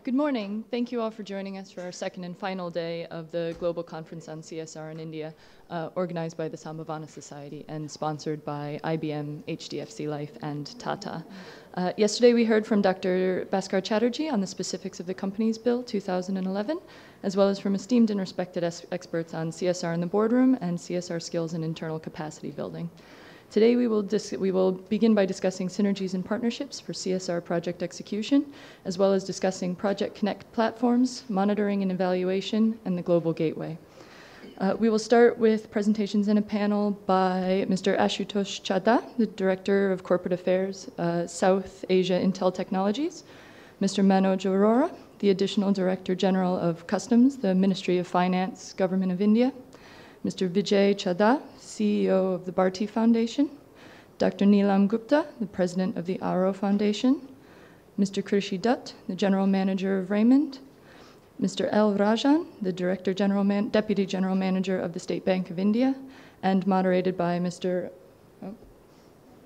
Good morning. Thank you all for joining us for our second and final day of the Global Conference on CSR in India, organized by the Sambhavana Society and sponsored by IBM, HDFC Life, and Tata. Yesterday we heard from Dr. Bhaskar Chatterjee on the specifics of the Companies Bill 2011, as well as from esteemed and respected experts on CSR in the boardroom and CSR skills and internal capacity building. Today we will begin by discussing synergies and partnerships for CSR project execution, as well as discussing Project Connect platforms, monitoring and evaluation, and the Global Gateway. We will start with presentations in a panel by Mr. Ashutosh Chadha, the Director of Corporate Affairs, South Asia Intel Technologies, Mr. Manoj Arora, the Additional Director General of Customs, the Ministry of Finance, Government of India, Mr. Vijay Chadha, CEO of the Bharti Foundation, Dr. Neelam Gupta, the President of the Aro Foundation, Mr. Krishi Dutt, the General Manager of Raymond, Mr. L. Rajan, the Deputy General Manager of the State Bank of India, and moderated by Mr.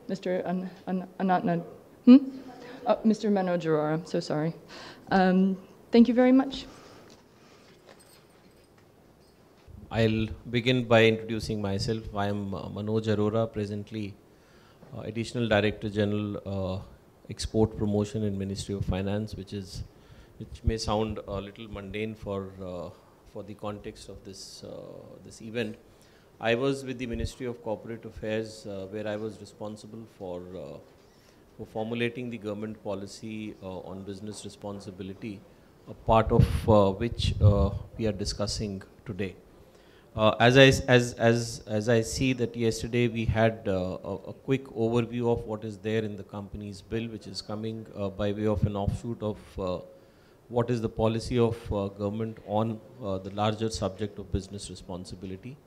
Mr. Manoj Arora, so sorry. Thank you very much. I'll begin by introducing myself. I am Manoj Arora, presently Additional Director General Export Promotion in Ministry of Finance, which may sound a little mundane for the context of this event. I was with the Ministry of Corporate Affairs, where I was responsible for formulating the government policy on business responsibility, a part of which we are discussing today. As I see that yesterday we had a quick overview of what is there in the Companies Bill, which is coming by way of an offshoot of what is the policy of government on the larger subject of business responsibility.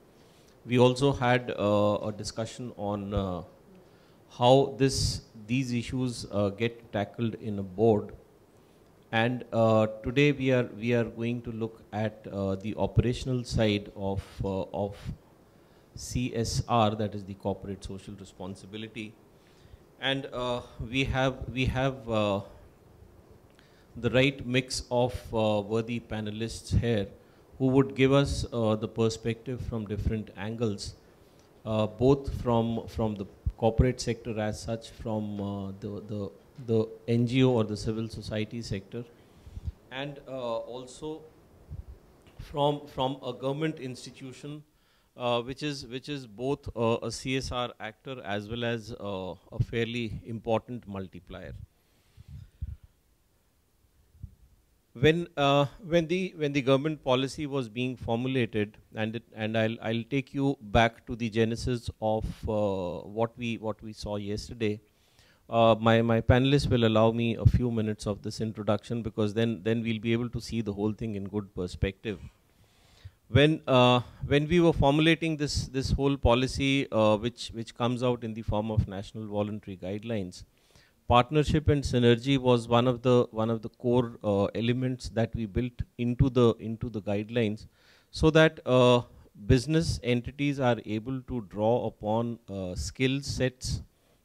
We also had a discussion on how these issues get tackled in a board. And today we are going to look at the operational side of CSR, that is the corporate social responsibility, and we have the right mix of worthy panelists here who would give us the perspective from different angles, both from the corporate sector as such, from the NGO or the civil society sector, and also from a government institution, which is both a CSR actor as well as a fairly important multiplier. When the government policy was being formulated, and I'll take you back to the genesis of what we saw yesterday. My panelists will allow me a few minutes of this introduction, because then we'll be able to see the whole thing in good perspective. When we were formulating this whole policy, which comes out in the form of National Voluntary Guidelines, partnership and synergy was one of the core elements that we built into the guidelines, so that business entities are able to draw upon skill sets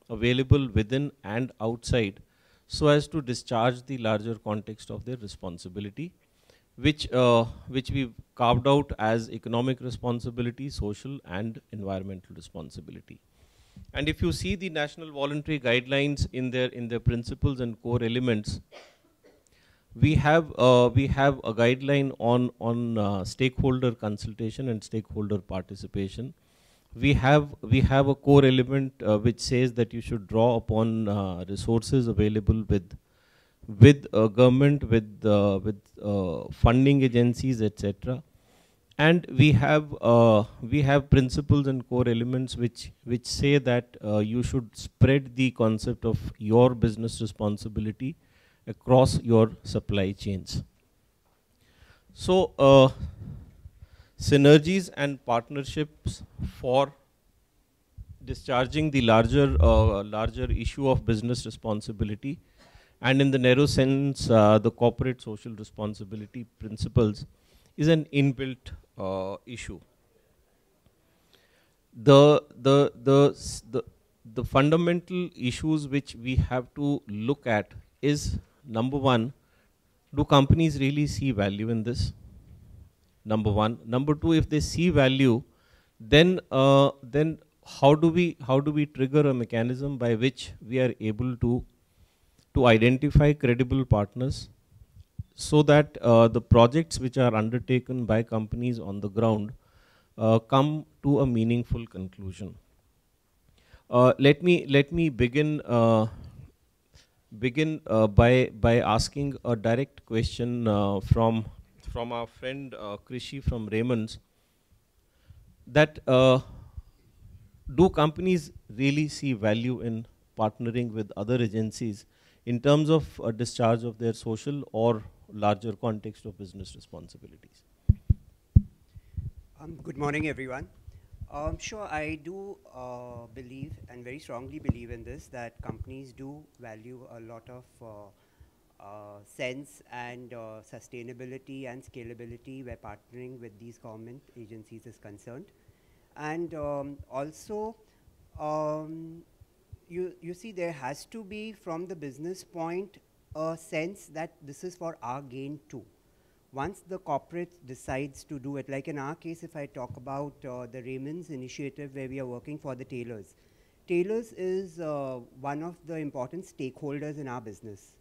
available within and outside, so as to discharge the larger context of their responsibility, which we've carved out as economic responsibility, social and environmental responsibility. And if you see the National Voluntary Guidelines in their principles and core elements, we have a guideline on stakeholder consultation and stakeholder participation. We have a core element which says that you should draw upon resources available with government, with funding agencies, etc. And we have principles and core elements which say that you should spread the concept of your business responsibility across your supply chains. So synergies and partnerships for discharging the larger issue of business responsibility, and in the narrow sense the corporate social responsibility principles, is an inbuilt issue. The fundamental issues which we have to look at is, number one, Do companies really see value in this? Number one. Number two, if they see value, then how do we trigger a mechanism by which we are able to identify credible partners, so that the projects which are undertaken by companies on the ground come to a meaningful conclusion. Let me begin by asking a direct question from our friend Krishi from Raymond's, that do companies really see value in partnering with other agencies in terms of discharge of their social or larger context of business responsibilities? Good morning, everyone. Sure, I do believe and very strongly believe in this, that companies do value a lot of sense and sustainability and scalability where partnering with these government agencies is concerned. And also, you see, there has to be, from the business point, a sense that this is for our gain too. Once the corporate decides to do it, like in our case, if I talk about the Raymond's initiative where we are working for the tailors. Tailors is one of the important stakeholders in our business.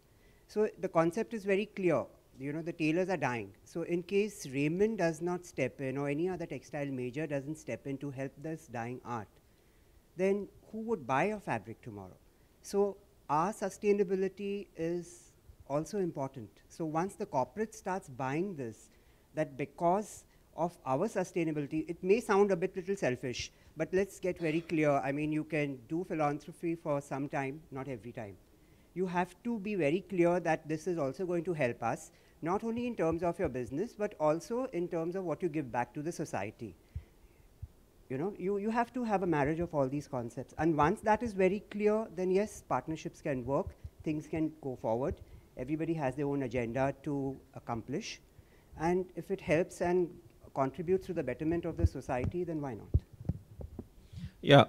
So the concept is very clear. You know, the tailors are dying. So in case Raymond does not step in, or any other textile major doesn't step in to help this dying art, then who would buy a fabric tomorrow? So our sustainability is also important. So once the corporate starts buying this, that because of our sustainability, it may sound a bit little selfish, but let's get very clear. I mean, you can do philanthropy for some time, not every time. You have to be very clear that this is also going to help us, not only in terms of your business, but also in terms of what you give back to the society. You know, you have to have a marriage of all these concepts. And once that is very clear, then yes, partnerships can work, things can go forward. Everybody has their own agenda to accomplish. And if it helps and contributes to the betterment of the society, then why not? Yeah,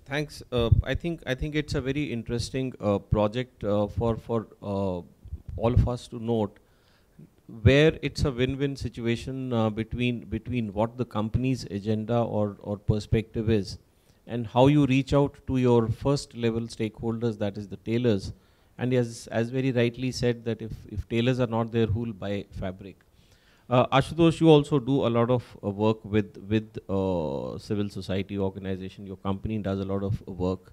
thanks. I think it's a very interesting project for all of us to note, where it's a win-win situation between what the company's agenda or perspective is, and how you reach out to your first level stakeholders, that is the tailors. And as very rightly said, that if tailors are not there, who will buy fabric? Ashutosh, you also do a lot of work with civil society organization. Your company does a lot of work.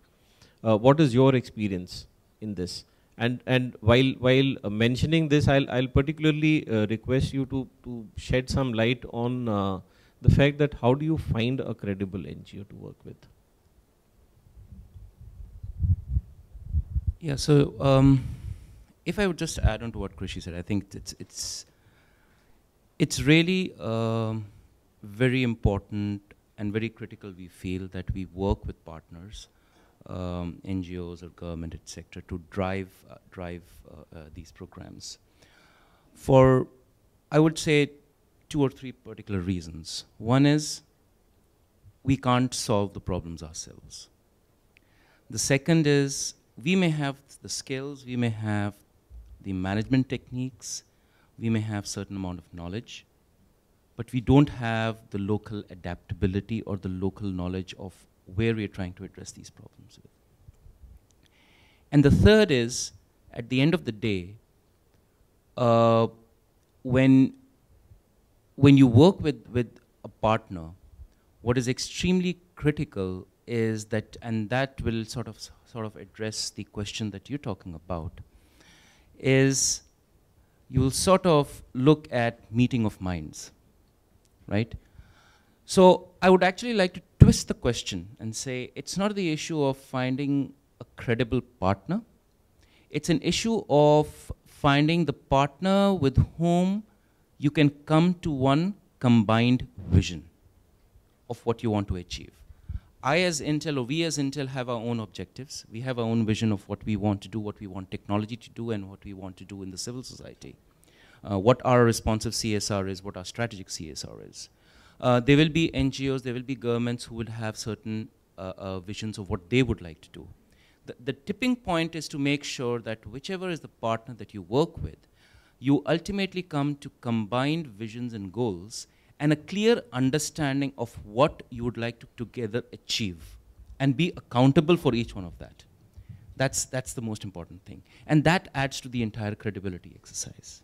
What is your experience in this? And while mentioning this, I'll particularly request you to shed some light on the fact that how do you find a credible NGO to work with? Yeah, so if I would just add on to what Krishi said, I think it's really very important and very critical, we feel, that we work with partners, NGOs or government, etc., to drive these programs. For, I would say, 2 or 3 particular reasons. One is, we can't solve the problems ourselves. The second is, we may have the skills, we may have the management techniques, we may have certain amount of knowledge, but we don't have the local adaptability or the local knowledge of where we are trying to address these problems with. And the third is, at the end of the day, when you work with a partner, what is extremely critical is that, and that will sort of address the question that you're talking about, is you will sort of look at meeting of minds, right? So I would actually like to twist the question and say, it's not the issue of finding a credible partner. It's an issue of finding the partner with whom you can come to one combined vision of what you want to achieve. I as Intel, or we as Intel, have our own objectives. We have our own vision of what we want to do, what we want technology to do, and what we want to do in the civil society. What our responsive CSR is, what our strategic CSR is. There will be NGOs, there will be governments who will have certain visions of what they would like to do. The tipping point is to make sure that whichever is the partner that you work with, you ultimately come to combined visions and goals and a clear understanding of what you would like to together achieve and be accountable for each one of that. That's the most important thing. And that adds to the entire credibility exercise.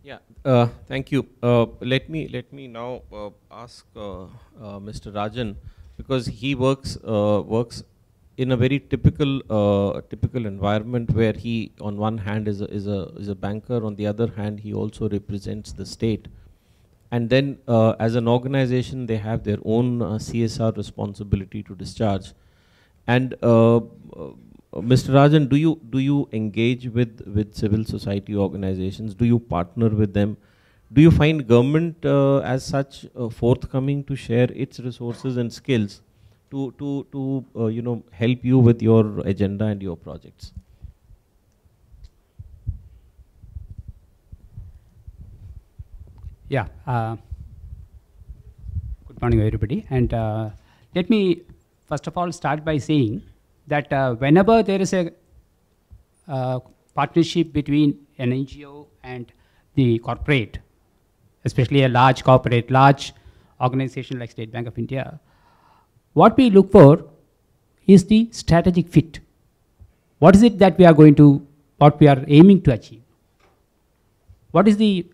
Yeah, thank you. Let me now ask Mr. Rajan, because he works in a very typical environment where he, on one hand, is a banker, on the other hand, he also represents the state, and then as an organization, they have their own CSR responsibility to discharge. And Mr. Rajan, do you engage with civil society organizations? Do you partner with them? Do you find government as such forthcoming to share its resources and skills to you know, help you with your agenda and your projects? Yeah. Good morning, everybody. And let me first of all start by saying that whenever there is a partnership between an NGO and the corporate, especially a large corporate, large organization like State Bank of India, what we look for is the strategic fit. What is it that we are going to, what we are aiming to achieve? What is the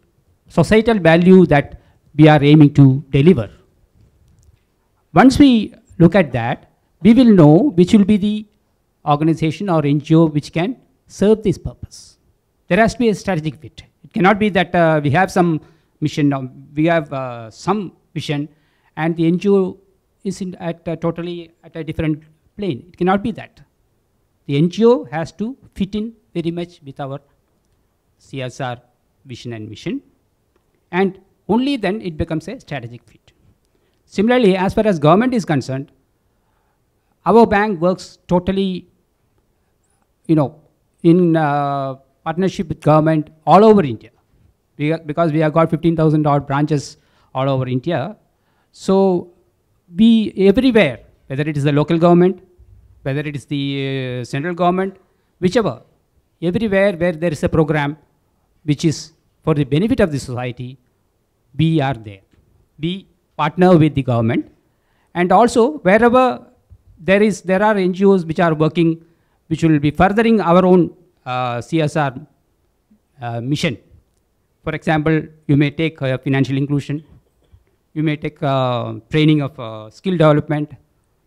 societal value that we are aiming to deliver? Once we look at that, we will know which will be the organization or NGO which can serve this purpose. There has to be a strategic fit. It cannot be that we have some mission, we have some vision, and the NGO is totally at a different plane. It cannot be that. The NGO has to fit in very much with our CSR vision and mission, and only then it becomes a strategic fit. Similarly, as far as government is concerned, our bank works totally, you know, in partnership with government all over India. Because we have got 15,000 odd branches all over India. So we everywhere, whether it is the local government, whether it is the central government, whichever, everywhere where there is a program which is for the benefit of the society, we are there. We partner with the government. And also wherever there are NGOs which are working, which will be furthering our own CSR mission. For example, you may take financial inclusion, you may take training of skill development.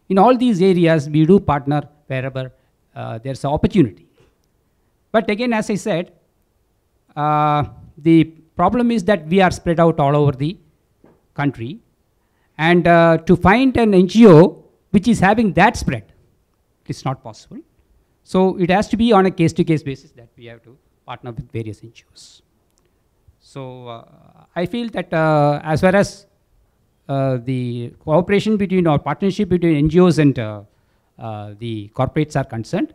In all these areas, we do partner wherever there's an opportunity. But again, as I said, the problem is that we are spread out all over the country. And to find an NGO which is having that spread, it's not possible. So it has to be on a case-to-case basis that we have to partner with various NGOs. So I feel that as far as the cooperation between or partnership between NGOs and the corporates are concerned,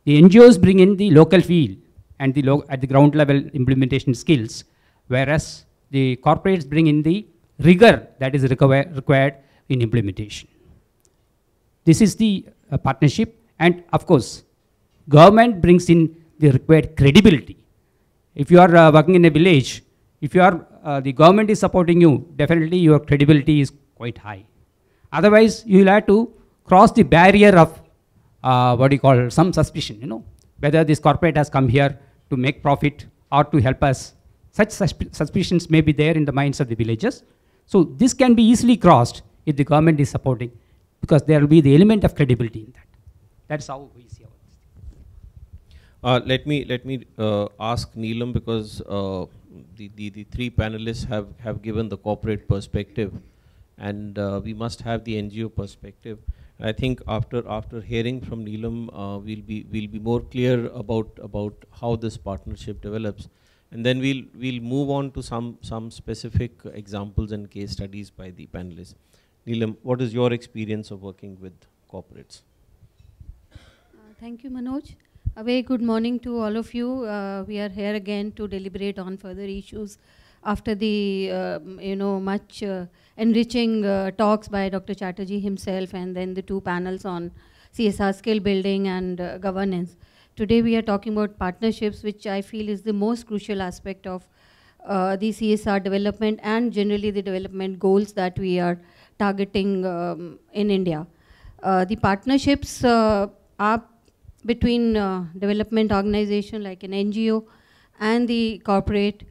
the NGOs bring in the local feel and at the ground level implementation skills, whereas the corporates bring in the rigor that is required in implementation. This is the partnership, and of course, government brings in the required credibility. If you are working in a village, if you are, the government is supporting you, definitely your credibility is quite high. Otherwise, you will have to cross the barrier of some suspicion, you know, whether this corporate has come here to make profit or to help us. Such suspicions may be there in the minds of the villagers. So this can be easily crossed if the government is supporting, because there will be the element of credibility in that. That's how we see our Let me ask Neelam, because the three panelists have given the corporate perspective, and we must have the NGO perspective. I think after hearing from Neelam, we'll be more clear about how this partnership develops, and then we'll move on to some specific examples and case studies by the panelists. Neelam, what is your experience of working with corporates? Thank you, Manoj. A very good morning to all of you. We are here again to deliberate on further issues after the much enriching talks by Dr. Chatterjee himself, and then the two panels on CSR skill building and governance. today we are talking about partnerships, which I feel is the most crucial aspect of the CSR development and generally the development goals that we are targeting in India. The partnerships are between development organization like an NGO and the corporate.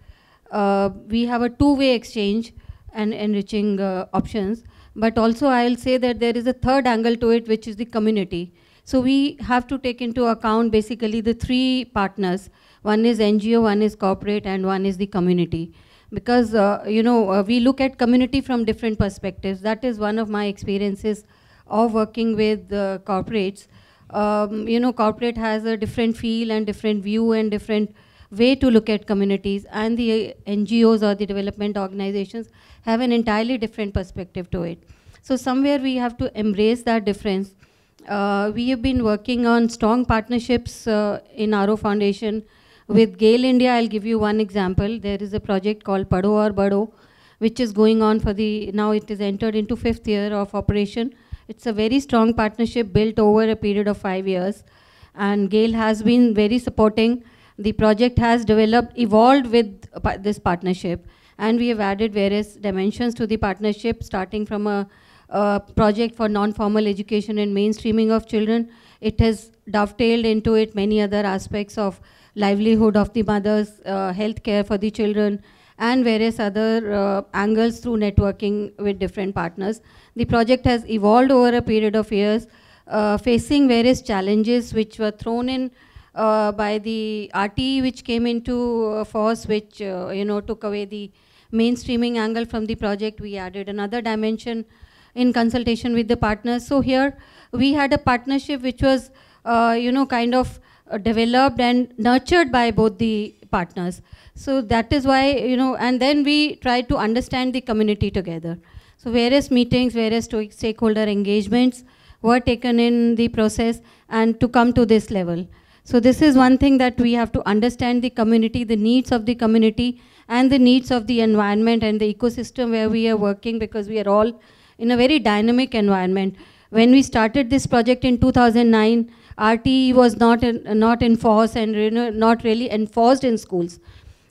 We have a two-way exchange and enriching options, but also I'll say that there is a third angle to it, which is the community. So we have to take into account basically the three partners. One is NGO, one is corporate, and one is the community. Because we look at community from different perspectives. That is one of my experiences of working with corporates. Corporate has a different feel and different view and different way to look at communities, and the NGOs or the development organizations have an entirely different perspective to it. So somewhere we have to embrace that difference. We have been working on strong partnerships in RO Foundation with GAIL India. I'll give you one example. There is a project called Padho Aur Badho, which is going on for now it is entered into 5th year of operation. It's a very strong partnership built over a period of 5 years, and GAIL has been very supporting. The project has evolved with this partnership, and we have added various dimensions to the partnership, starting from a project for non-formal education and mainstreaming of children. It has dovetailed into it many other aspects of livelihood of the mothers, health care for the children, and various other angles through networking with different partners. The project has evolved over a period of years, facing various challenges which were thrown in by the RTE, which came into force, which took away the mainstreaming angle from the project. We added another dimension in consultation with the partners. So here we had a partnership which was kind of developed and nurtured by both the partners. So that is why, and then we tried to understand the community together. So various meetings, various stakeholder engagements were taken in the process and to come to this level. So this is one thing, that we have to understand the community, the needs of the community, and the needs of the environment and the ecosystem where we are working, because we are all in a very dynamic environment. When we started this project in 2009, RTE was not in force and not really enforced in schools.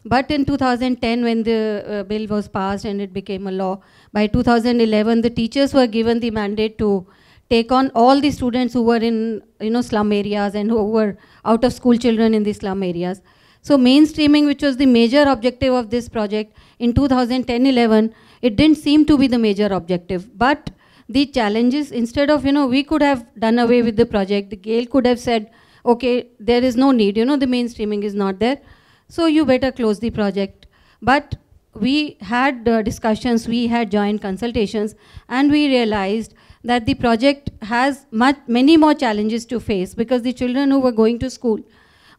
But in 2010, when the bill was passed and it became a law, by 2011, the teachers were given the mandate to take on all the students who were in slum areas and who were out of school children in the slum areas. So mainstreaming, which was the major objective of this project in 2010-11, it didn't seem to be the major objective. But the challenges, instead of, we could have done away with the project. The GAIL could have said, okay, there is no need, the mainstreaming is not there, so you better close the project. But we had discussions, we had joint consultations, and we realized that the project has many more challenges to face, because the children who were going to school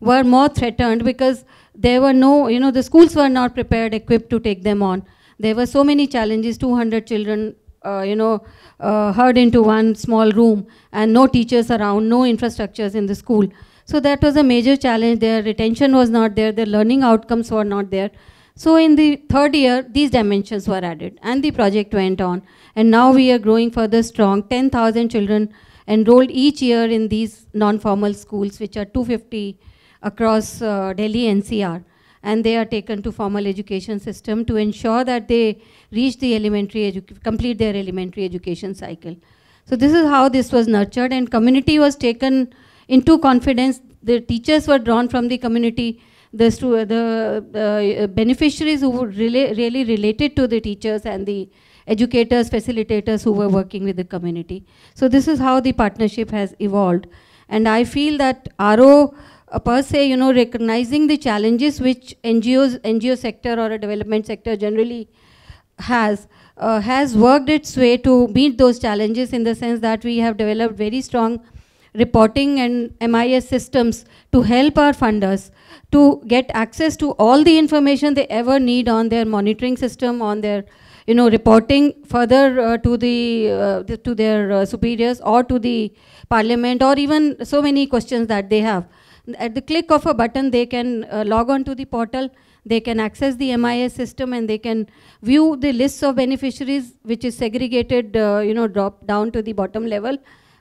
were more threatened, because there were no, the schools were not prepared, equipped to take them on. There were so many challenges, 200 children herd into one small room, and no teachers around, no infrastructures in the school. So that was a major challenge. Their retention was not there, their learning outcomes were not there. So in the 3rd year, these dimensions were added, and the project went on. And now we are growing further strong. 10,000 children enrolled each year in these non-formal schools, which are 250 across Delhi NCR. And they are taken to formal education system to ensure that they reach the complete their elementary education cycle. So this is how this was nurtured, and community was taken into confidence. The teachers were drawn from the community. The beneficiaries who were really related to the teachers and the educators, facilitators who were working with the community. So this is how the partnership has evolved. And I feel that RO per se, recognizing the challenges which NGO sector or a development sector generally has worked its way to meet those challenges, in the sense that we have developed very strong reporting and MIS systems to help our funders to get access to all the information they ever need on their monitoring system, on their reporting further to their superiors or to the parliament, or even so many questions that they have. At the click of a button, they can log on to the portal, they can access the MIS system, and they can view the lists of beneficiaries, which is segregated, drop down to the bottom level.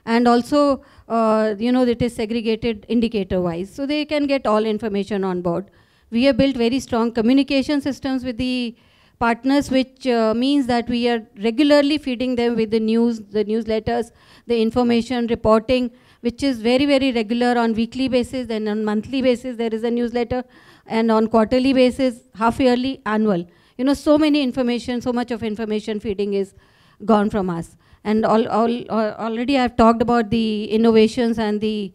and also, it is segregated indicator-wise, so they can get all information on board. We have built very strong communication systems with the partners, which means that we are regularly feeding them with the news, the newsletters, the information reporting, which is very, very regular on weekly basis, then on monthly basis there is a newsletter, and on quarterly basis, half yearly, annual. So many information, so much of information feeding is gone from us. And already I've talked about the innovations and the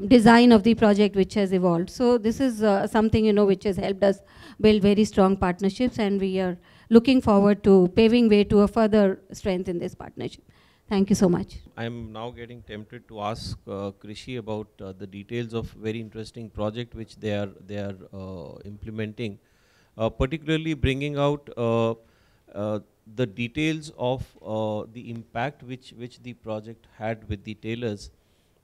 design of the project which has evolved. So this is something, which has helped us build very strong partnerships, and we are looking forward to paving way to a further strength in this partnership. Thank you so much. I'm now getting tempted to ask Krishi about the details of very interesting project which they are implementing, particularly bringing out the details of the impact which the project had with the tailors,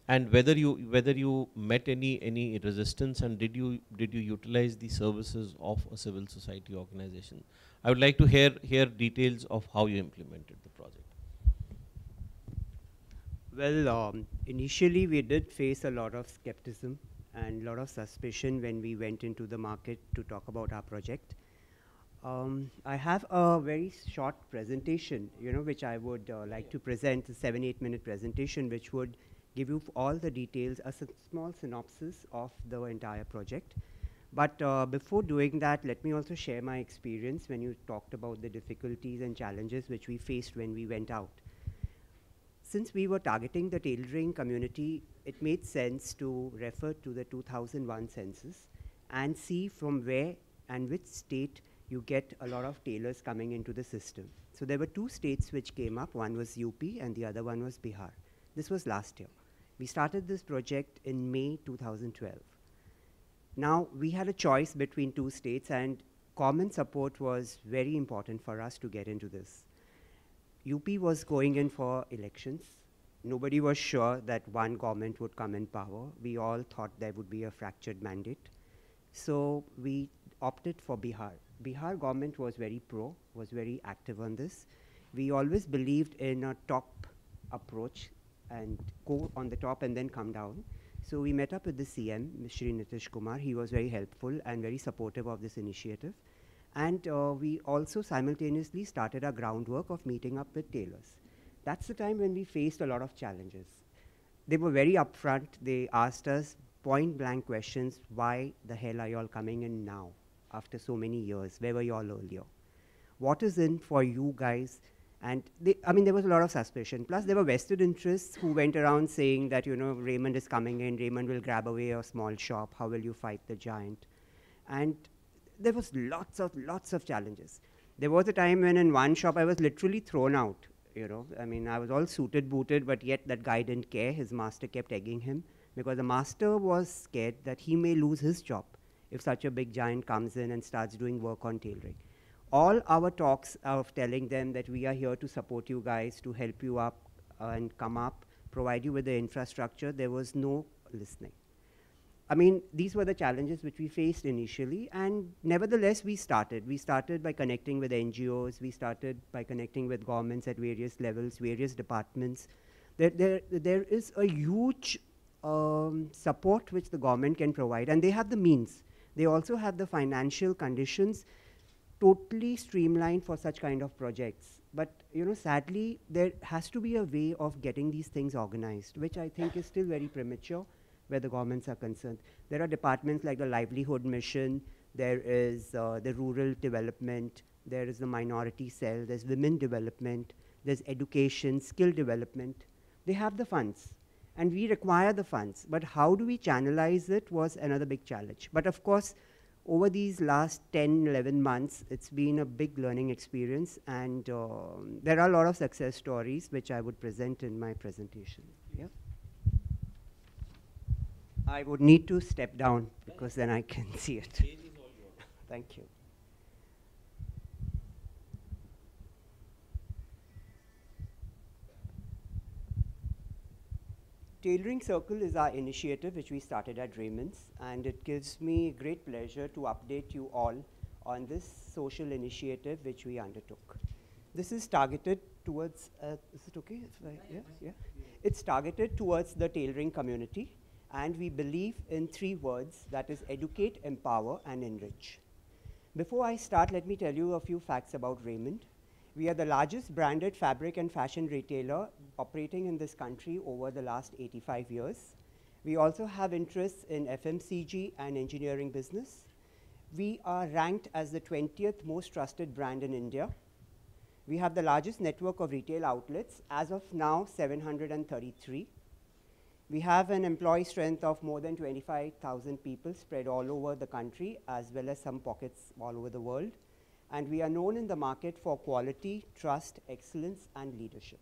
and whether you met any resistance, and did you utilize the services of a civil society organization. I would like to hear details of how you implemented the project. Well, initially we did face a lot of skepticism and a lot of suspicion when we went into the market to talk about our project. I have a very short presentation, which I would like to present, a 7-8 minute presentation, which would give you all the details, a small synopsis of the entire project. But before doing that, let me also share my experience when you talked about the difficulties and challenges which we faced when we went out. Since we were targeting the tailoring community, it made sense to refer to the 2001 census and see from where and which state you get a lot of tailors coming into the system. So there were 2 states which came up. One was UP and the other one was Bihar. This was last year. We started this project in May 2012. Now, we had a choice between 2 states, and common support was very important for us to get into this. UP was going in for elections. Nobody was sure that one government would come in power. We all thought there would be a fractured mandate. So we opted for Bihar. Bihar government was very pro, was very active on this. We always believed in a top approach and go on the top and then come down. So we met up with the CM, Shri Nitish Kumar. He was very helpful and very supportive of this initiative. And we also simultaneously started our groundwork of meeting up with tailors. That's the time when we faced a lot of challenges. They were very upfront. They asked us point blank questions. Why the hell are you all coming in now after so many years? Where were you all earlier? What is in for you guys? And there was a lot of suspicion. Plus, there were vested interests who went around saying that, Raymond is coming in, Raymond will grab away a small shop. How will you fight the giant? And there was lots of challenges. There was a time when in one shop I was literally thrown out. I was all suited, booted, but yet that guy didn't care. His master kept egging him because the master was scared that he may lose his job if such a big giant comes in and starts doing work on tailoring. All our talks of telling them that we are here to support you guys, to help you up and come up, provide you with the infrastructure, there was no listening. These were the challenges which we faced initially, and nevertheless we started. We started by connecting with NGOs, we started by connecting with governments at various levels, various departments. There is a huge support which the government can provide, and they have the means. They also have the financial conditions totally streamlined for such kind of projects. But sadly, there has to be a way of getting these things organized, which I think is still very premature where the governments are concerned. There are departments like the Livelihood Mission, there is the Rural Development, there is the Minority Cell, there's Women Development, there's Education, Skill Development. They have the funds, and we require the funds. But how do we channelize it was another big challenge. But of course, over these last 10, 11 months, it's been a big learning experience, and there are a lot of success stories which I would present in my presentation. Yeah. I would need to step down because then I can see it. Thank you. Tailoring Circle is our initiative which we started at Raymond's, and it gives me great pleasure to update you all on this social initiative which we undertook. This is targeted towards, is it okay? Yeah. It's targeted towards the tailoring community, and we believe in 3 words, that is educate, empower, and enrich. Before I start, let me tell you a few facts about Raymond. We are the largest branded fabric and fashion retailer operating in this country over the last 85 years. We also have interests in FMCG and engineering business. We are ranked as the 20th most trusted brand in India. We have the largest network of retail outlets, as of now 733. We have an employee strength of more than 25,000 people spread all over the country, as well as some pockets all over the world. And we are known in the market for quality, trust, excellence, and leadership.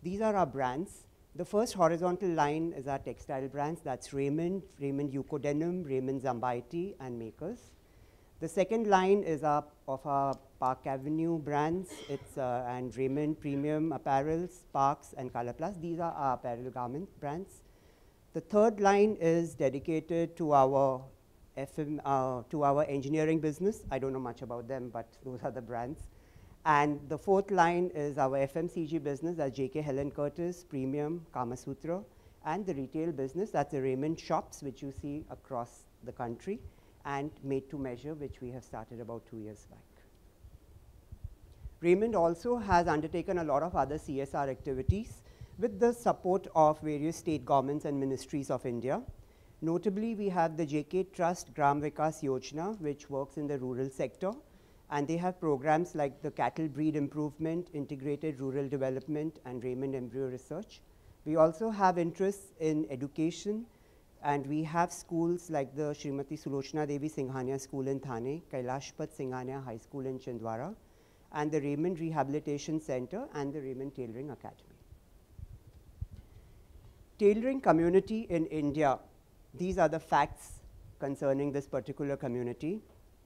These are our brands. The first horizontal line is our textile brands. That's Raymond, Raymond Yuko Denim, Raymond Zambaiti, and Makers. The second line is of our Park Avenue brands. It's and Raymond Premium Apparels, Parks, and Color Plus. These are our apparel garment brands. The third line is dedicated to our to our engineering business. I don't know much about them, but those are the brands. And the fourth line is our FMCG business, that's JK Helen Curtis, Premium, Kama Sutra, and the retail business, that's the Raymond shops, which you see across the country, and Made to Measure, which we have started about 2 years back. Raymond also has undertaken a lot of other CSR activities with the support of various state governments and ministries of India. Notably, we have the JK Trust Gram Vikas Yojana, which works in the rural sector, and they have programs like the cattle breed improvement, integrated rural development, and Raymond embryo research. We also have interests in education, and we have schools like the Srimati Sulochana Devi Singhania School in Thane, Kailashpat Singhania High School in Chindwara, and the Raymond Rehabilitation Center and the Raymond Tailoring Academy. Tailoring community in India, these are the facts concerning this particular community.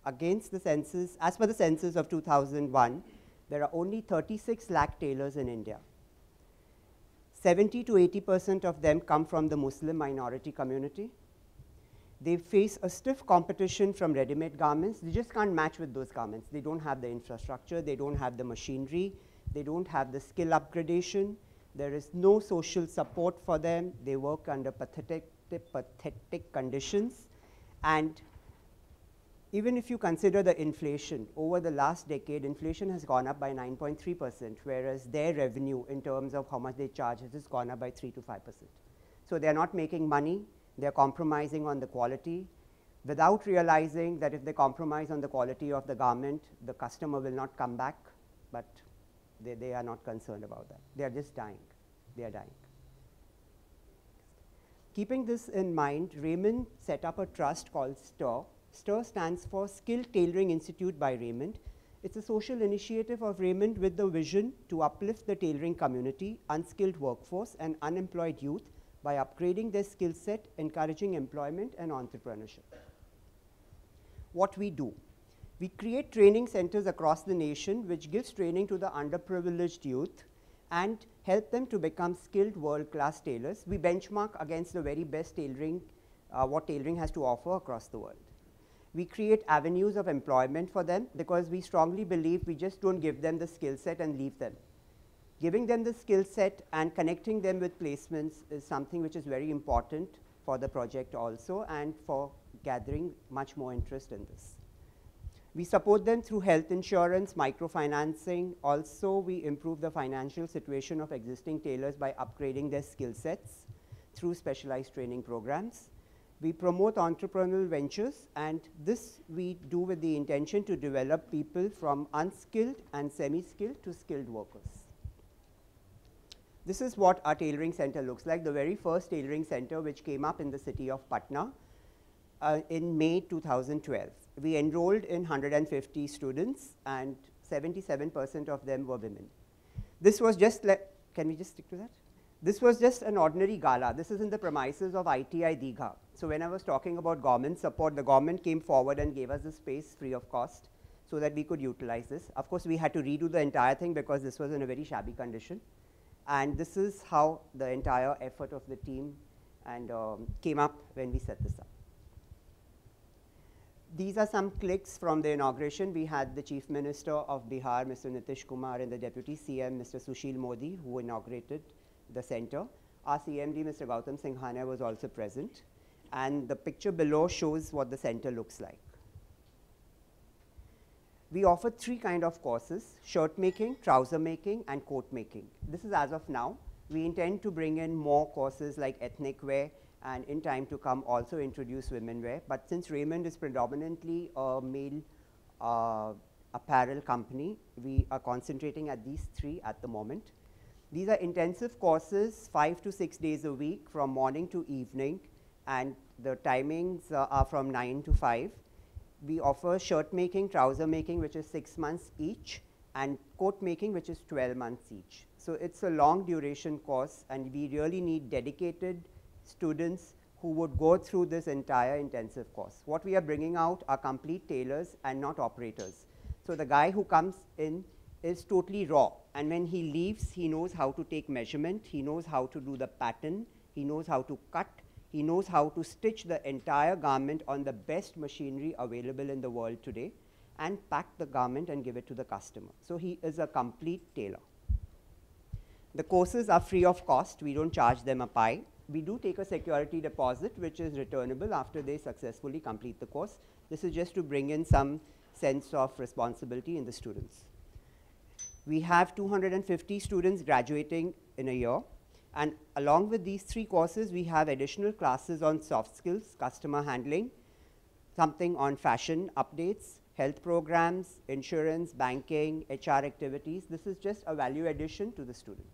Against the census, as per the census of 2001, there are only 36 lakh tailors in India. 70 to 80% of them come from the Muslim minority community. They face a stiff competition from ready-made garments. They just can't match with those garments. They don't have the infrastructure, they don't have the machinery, they don't have the skill upgradation. There is no social support for them. They work under pathetic conditions. And even if you consider the inflation, over the last decade, inflation has gone up by 9.3%, whereas their revenue in terms of how much they charge has gone up by 3 to 5%. So they're not making money, they're compromising on the quality, without realizing that if they compromise on the quality of the garment, the customer will not come back, but they are not concerned about that. They are just dying. They are dying. Keeping this in mind, Raymond set up a trust called STIR. STIR stands for Skilled Tailoring Institute by Raymond. It's a social initiative of Raymond with the vision to uplift the tailoring community, unskilled workforce, and unemployed youth by upgrading their skill set, encouraging employment and entrepreneurship. What we do? We create training centers across the nation which gives training to the underprivileged youth and help them to become skilled world-class tailors. We benchmark against the very best tailoring, what tailoring has to offer across the world. We create avenues of employment for them because we strongly believe we just don't give them the skill set and leave them. Giving them the skill set and connecting them with placements is something which is very important for the project also and for gathering much more interest in this. We support them through health insurance, microfinancing. Also, we improve the financial situation of existing tailors by upgrading their skill sets through specialized training programs. We promote entrepreneurial ventures, and this we do with the intention to develop people from unskilled and semi-skilled to skilled workers. This is what our tailoring center looks like, the very first tailoring center which came up in the city of Patna in May 2012. We enrolled in 150 students, and 77% of them were women. This was just, can we just stick to that? This was just an ordinary gala. This is in the premises of ITI Digha. So when I was talking about government support, the government came forward and gave us the space free of cost so that we could utilize this. Of course, we had to redo the entire thing because this was in a very shabby condition. And this is how the entire effort of the team and came up when we set this up. These are some clips from the inauguration. We had the Chief Minister of Bihar, Mr. Nitish Kumar, and the Deputy CM, Mr. Sushil Modi, who inaugurated the center. Our CMD, Mr. Gautam Singhania, was also present. And the picture below shows what the center looks like. We offer 3 kinds of courses: shirt making, trouser making, and coat making. This is as of now. We intend to bring in more courses like ethnic wear, and in time to come also introduce women wear. But since Raymond is predominantly a male apparel company, we are concentrating at these 3 at the moment. These are intensive courses, 5 to 6 days a week from morning to evening, and the timings are from 9 to 5. We offer shirt making, trouser making, which is 6 months each, and coat making, which is 12 months each. So it's a long duration course, and we really need dedicated students who would go through this entire intensive course. What we are bringing out are complete tailors and not operators. So the guy who comes in is totally raw, and when he leaves, he knows how to take measurement, he knows how to do the pattern, he knows how to cut, he knows how to stitch the entire garment on the best machinery available in the world today, and pack the garment and give it to the customer. So he is a complete tailor. The courses are free of cost. We don't charge them a pie. We do take a security deposit, which is returnable after they successfully complete the course. This is just to bring in some sense of responsibility in the students. We have 250 students graduating in a year. And along with these 3 courses, we have additional classes on soft skills, customer handling, something on fashion updates, health programs, insurance, banking, HR activities. This is just a value addition to the student.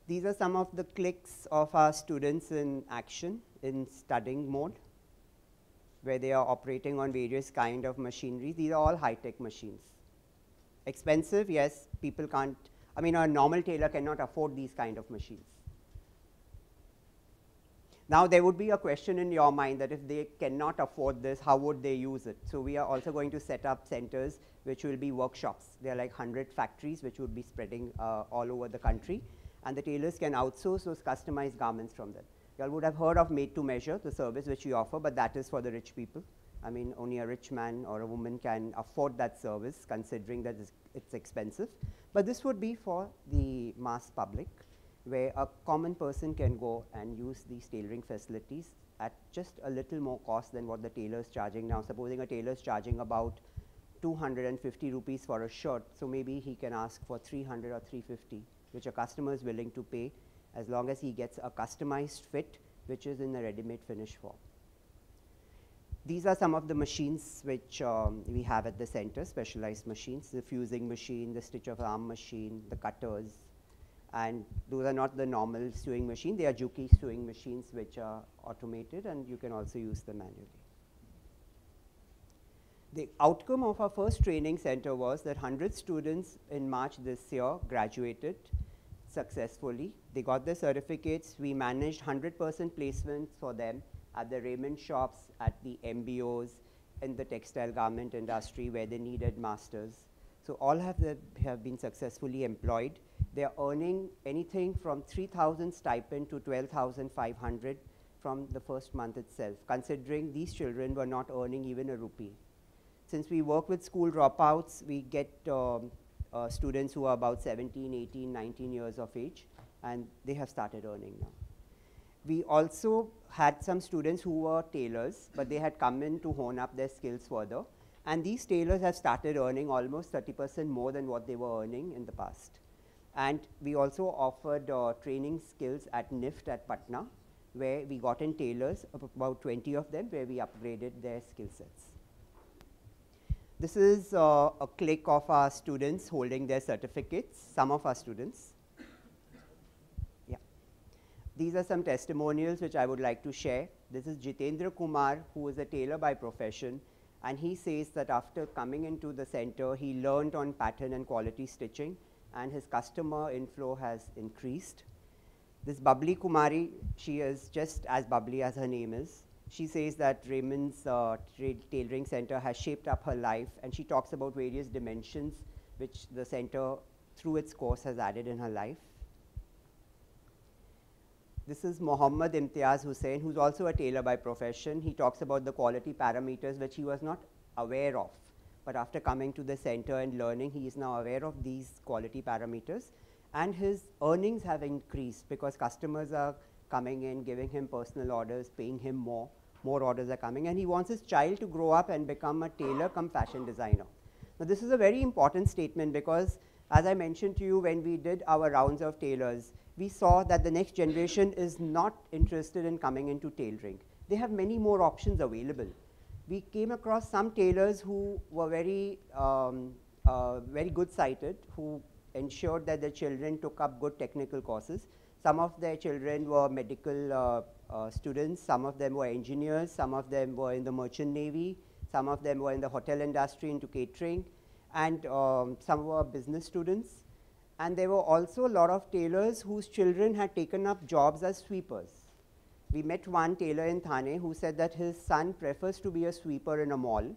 These are some of the cliques of our students in action in studying mode, where they are operating on various kind of machinery. These are all high-tech machines. Expensive, yes, people can't, I mean, a normal tailor cannot afford these kind of machines. Now, there would be a question in your mind that if they cannot afford this, how would they use it? So we are also going to set up centers which will be workshops. There are like 100 factories which would be spreading all over the country, and the tailors can outsource those customized garments from them. You all would have heard of made to measure, the service which we offer, but that is for the rich people. I mean, only a rich man or a woman can afford that service, considering that it's expensive. But this would be for the mass public, where a common person can go and use these tailoring facilities at just a little more cost than what the tailor is charging now. Supposing a tailor is charging about 250 rupees for a shirt, so maybe he can ask for 300 or 350, which a customer is willing to pay as long as he gets a customized fit, which is in a ready-made finish form. These are some of the machines which we have at the center, specialized machines, the fusing machine, the stitch of arm machine, the cutters. And those are not the normal sewing machine. They are Juki sewing machines which are automated, and you can also use them manually. The outcome of our first training center was that 100 students in March this year graduated successfully. They got their certificates. We managed 100% placements for them at the Raymond shops, at the MBOs, in the textile garment industry where they needed masters. So all have been successfully employed. They are earning anything from 3,000 stipend to 12,500 from the first month itself, considering these children were not earning even a rupee. Since we work with school dropouts, we get students who are about 17, 18, 19 years of age, and they have started earning now. We also had some students who were tailors, but they had come in to hone up their skills further. And these tailors have started earning almost 30% more than what they were earning in the past. And we also offered training skills at NIFT at Patna, where we got in tailors, about 20 of them, where we upgraded their skill sets. This is a clique of our students holding their certificates, some of our students. Yeah. These are some testimonials which I would like to share. This is Jitendra Kumar, who is a tailor by profession. And he says that after coming into the center, he learned on pattern and quality stitching, and his customer inflow has increased. This Bubbly Kumari, she is just as bubbly as her name is. She says that Raymond's tailoring center has shaped up her life, and she talks about various dimensions which the center, through its course, has added in her life. This is Mohammad Imtiaz Hussain, who's also a tailor by profession. He talks about the quality parameters which he was not aware of. But after coming to the center and learning, he is now aware of these quality parameters. And his earnings have increased because customers are coming in, giving him personal orders, paying him more. More orders are coming. And he wants his child to grow up and become a tailor come fashion designer. Now, this is a very important statement because, as I mentioned to you, when we did our rounds of tailors, we saw that the next generation is not interested in coming into tailoring. They have many more options available. We came across some tailors who were very good-sighted, who ensured that their children took up good technical courses. Some of their children were medical students, some of them were engineers, some of them were in the merchant navy, some of them were in the hotel industry into catering, and some were business students. And there were also a lot of tailors whose children had taken up jobs as sweepers. We met one tailor in Thane who said that his son prefers to be a sweeper in a mall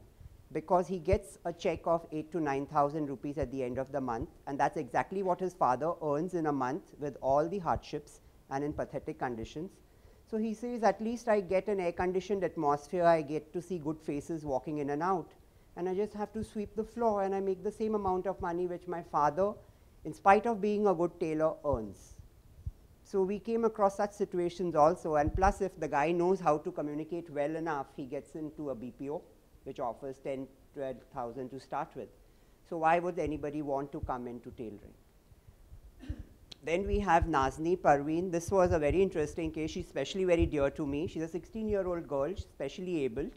because he gets a check of 8,000 to 9,000 rupees at the end of the month, and that's exactly what his father earns in a month with all the hardships and in pathetic conditions. So he says, at least I get an air-conditioned atmosphere, I get to see good faces walking in and out, and I just have to sweep the floor and I make the same amount of money which my father, in spite of being a good tailor, earns. So we came across such situations also, and plus if the guy knows how to communicate well enough, he gets into a BPO, which offers 10,000, 12,000 to start with. So why would anybody want to come into tailoring? Then we have Nazni Parveen. This was a very interesting case. She's especially very dear to me. She's a 16-year-old girl, specially abled.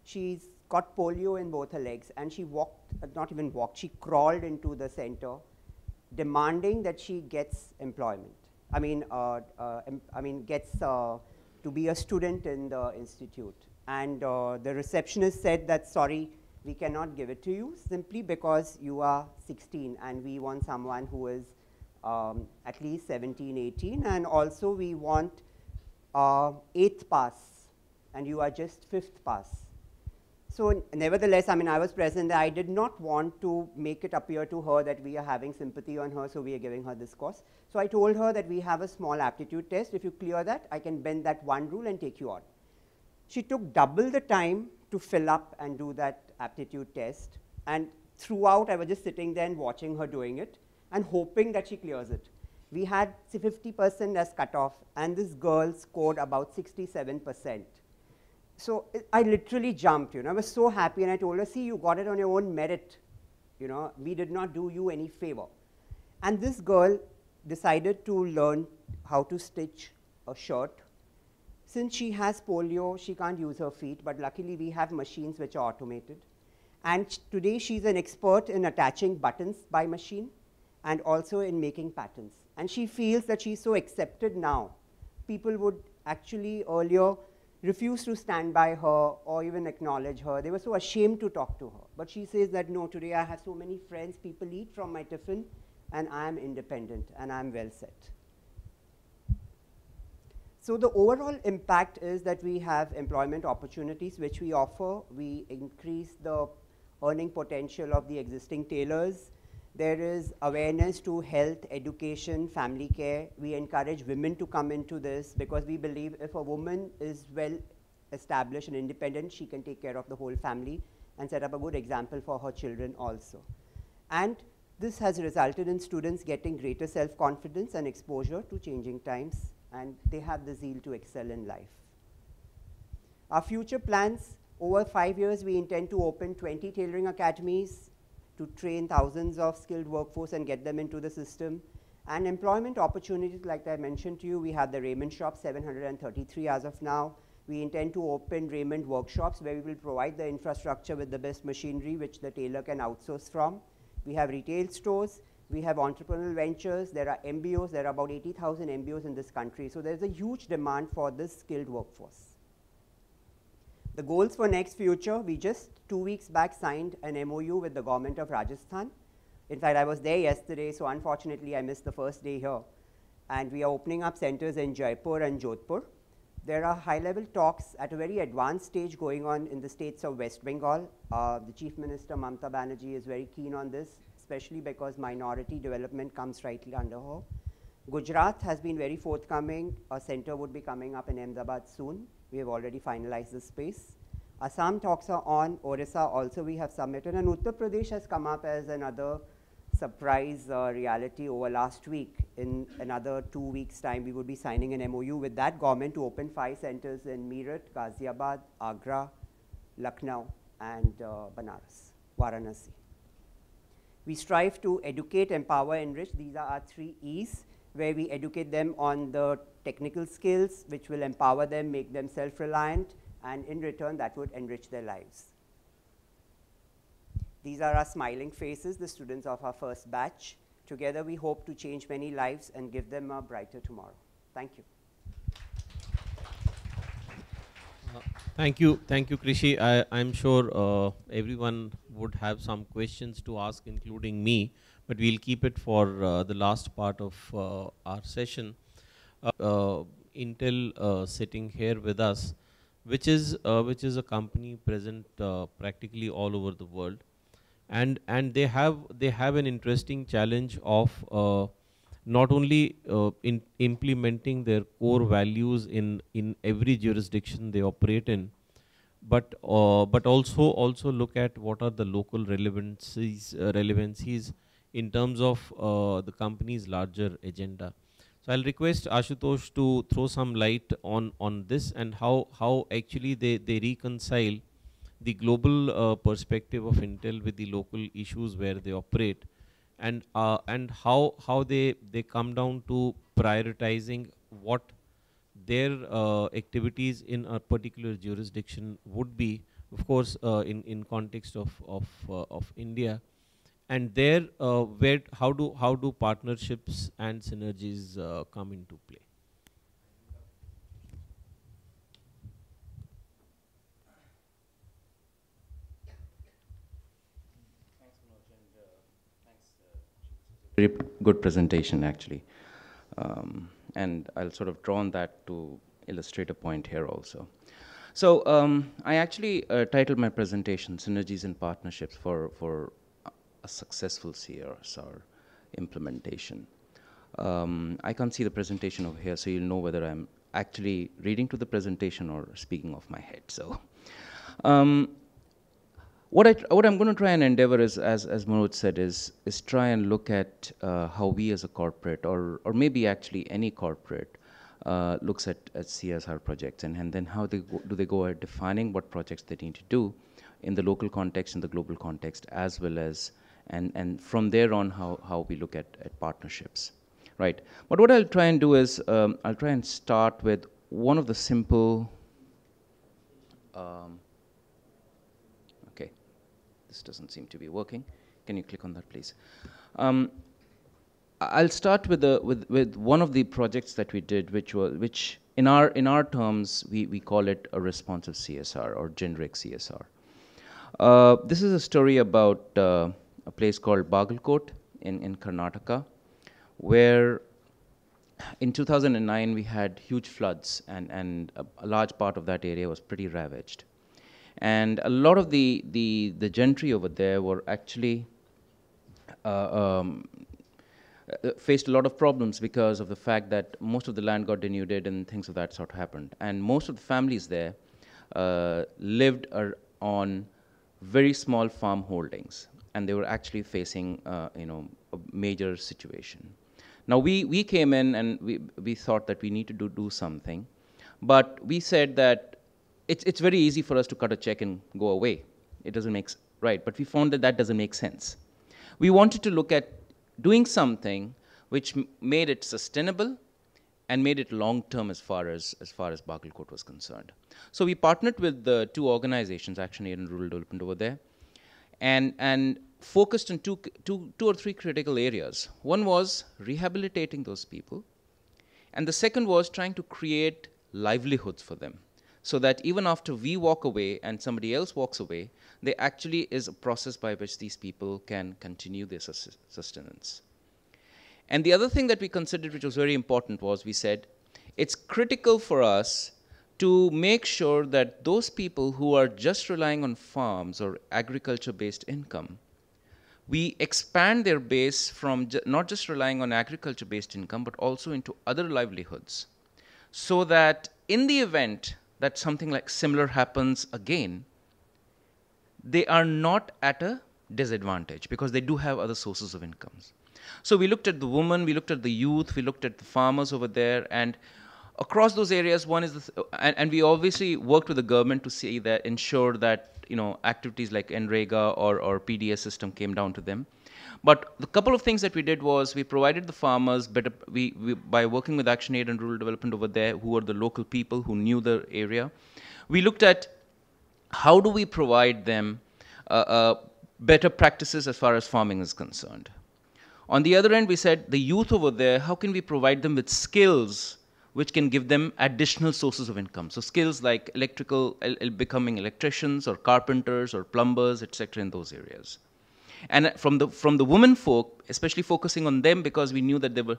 She's got polio in both her legs, and she walked, not even walked, she crawled into the center, demanding that she gets employment. Gets to be a student in the institute. And the receptionist said that, sorry, we cannot give it to you simply because you are 16 and we want someone who is at least 17, 18, and also we want 8th pass, and you are just 5th pass. So nevertheless, I was present. I did not want to make it appear to her that we are having sympathy on her, so we are giving her this course. So I told her that we have a small aptitude test. If you clear that, I can bend that one rule and take you on. She took double the time to fill up and do that aptitude test. And throughout, I was just sitting there and watching her doing it and hoping that she clears it. We had 50% as cutoff, and this girl scored about 67%. So I literally jumped, I was so happy, and I told her, see, you got it on your own merit. We did not do you any favor. And this girl decided to learn how to stitch a shirt. Since she has polio, she can't use her feet, but luckily we have machines which are automated. And today she's an expert in attaching buttons by machine and also in making patterns. And she feels that she's so accepted now. People would actually earlier refuse to stand by her or even acknowledge her. They were so ashamed to talk to her. But she says that, no, today I have so many friends, people eat from my tiffin, and I am independent and I'm well set. So the overall impact is that we have employment opportunities which we offer. We increase the earning potential of the existing tailors. There is awareness to health, education, family care. We encourage women to come into this because we believe if a woman is well established and independent, she can take care of the whole family and set up a good example for her children also. And this has resulted in students getting greater self-confidence and exposure to changing times, and they have the zeal to excel in life. Our future plans, over 5 years, we intend to open 20 tailoring academies, to train thousands of skilled workforce and get them into the system. And employment opportunities, like I mentioned to you, we have the Raymond shop, 733 as of now. We intend to open Raymond workshops where we will provide the infrastructure with the best machinery which the tailor can outsource from. We have retail stores. We have entrepreneurial ventures. There are MBOs. There are about 80,000 MBOs in this country. So there's a huge demand for this skilled workforce. The goals for next future, we just 2 weeks back signed an MOU with the government of Rajasthan. In fact, I was there yesterday, so unfortunately I missed the first day here. And we are opening up centers in Jaipur and Jodhpur. There are high-level talks at a very advanced stage going on in the states of West Bengal. The Chief Minister, Mamata Banerjee, is very keen on this, especially because minority development comes rightly under her. Gujarat has been very forthcoming. A center would be coming up in Ahmedabad soon. We have already finalized the space. Assam talks are on. Orissa also we have submitted. And Uttar Pradesh has come up as another surprise reality over last week. In another 2 weeks' time, we would be signing an MOU with that government to open 5 centers in Meerut, Ghaziabad, Agra, Lucknow, and Banaras, Varanasi. We strive to educate, empower, enrich. These are our 3 E's, where we educate them on the technical skills, which will empower them, make them self-reliant, and in return, that would enrich their lives. These are our smiling faces, the students of our first batch. Together, we hope to change many lives and give them a brighter tomorrow. Thank you. Thank you, Krishi. I'm sure everyone would have some questions to ask, including me, but we'll keep it for the last part of our session. Intel sitting here with us, which is a company present practically all over the world, and they have an interesting challenge of not only in implementing their core values in every jurisdiction they operate in, but also look at what are the local relevancies in terms of the company's larger agenda. So I'll request Ashutosh to throw some light on this and how actually they reconcile the global perspective of Intel with the local issues where they operate, and how they come down to prioritizing what their activities in a particular jurisdiction would be, of course, in context of India, and there how do partnerships and synergies come into play. Very good presentation, actually. And I'll sort of draw on that to illustrate a point here also. So I actually titled my presentation Synergies and Partnerships for a Successful CSR Implementation. I can't see the presentation over here, so you'll know whether I'm actually reading to the presentation or speaking off my head. So what I'm going to try and endeavor is, as Manoj said, is try and look at how we as a corporate, or maybe actually any corporate, looks at CSR projects, and then how do they go at defining what projects they need to do in the local context, in the global context, as well as, and from there on, how we look at partnerships, right? But what I'll try and do is, I'll try and start with one of the simple, okay, this doesn't seem to be working. Can you click on that, please? I'll start with one of the projects that we did, which in our terms we call it a responsive CSR or generic CSR. This is a story about a place called Bagalkot in Karnataka, where in 2009 we had huge floods, and a large part of that area was pretty ravaged. And a lot of the gentry over there were actually faced a lot of problems because of the fact that most of the land got denuded and things of that sort happened. And most of the families there lived on very small farm holdings, and they were actually facing a major situation. Now we came in and we thought that we need to do something, but we said that it's very easy for us to cut a check and go away. It doesn't make right, but we found that doesn't make sense. We wanted to look at doing something which made it sustainable and made it long-term as far as Bagalkot was concerned. So we partnered with the 2 organizations, Action Aid and Rural Development over there, and focused on two or three critical areas. One was rehabilitating those people, and the second was trying to create livelihoods for them, so that even after we walk away and somebody else walks away, there actually is a process by which these people can continue their sustenance. And the other thing that we considered, which was very important, was we said, it's critical for us to make sure that those people who are just relying on farms or agriculture-based income we expand their base from not just relying on agriculture-based income, but also into other livelihoods, so that in the event that something like similar happens again, they are not at a disadvantage because they do have other sources of incomes. So we looked at the women, we looked at the youth, we looked at the farmers over there, and across those areas, one is and we obviously worked with the government to see that, ensure that activities like NREGA or PDS system came down to them. But the couple of things that we did was we provided the farmers better, by working with ActionAid and Rural Development over there, who are the local people who knew the area. We looked at how do we provide them better practices as far as farming is concerned. On the other end, we said the youth over there, how can we provide them with skills which can give them additional sources of income? So skills like becoming electricians or carpenters or plumbers, etc., in those areas. And from the women folk, especially focusing on them, because we knew that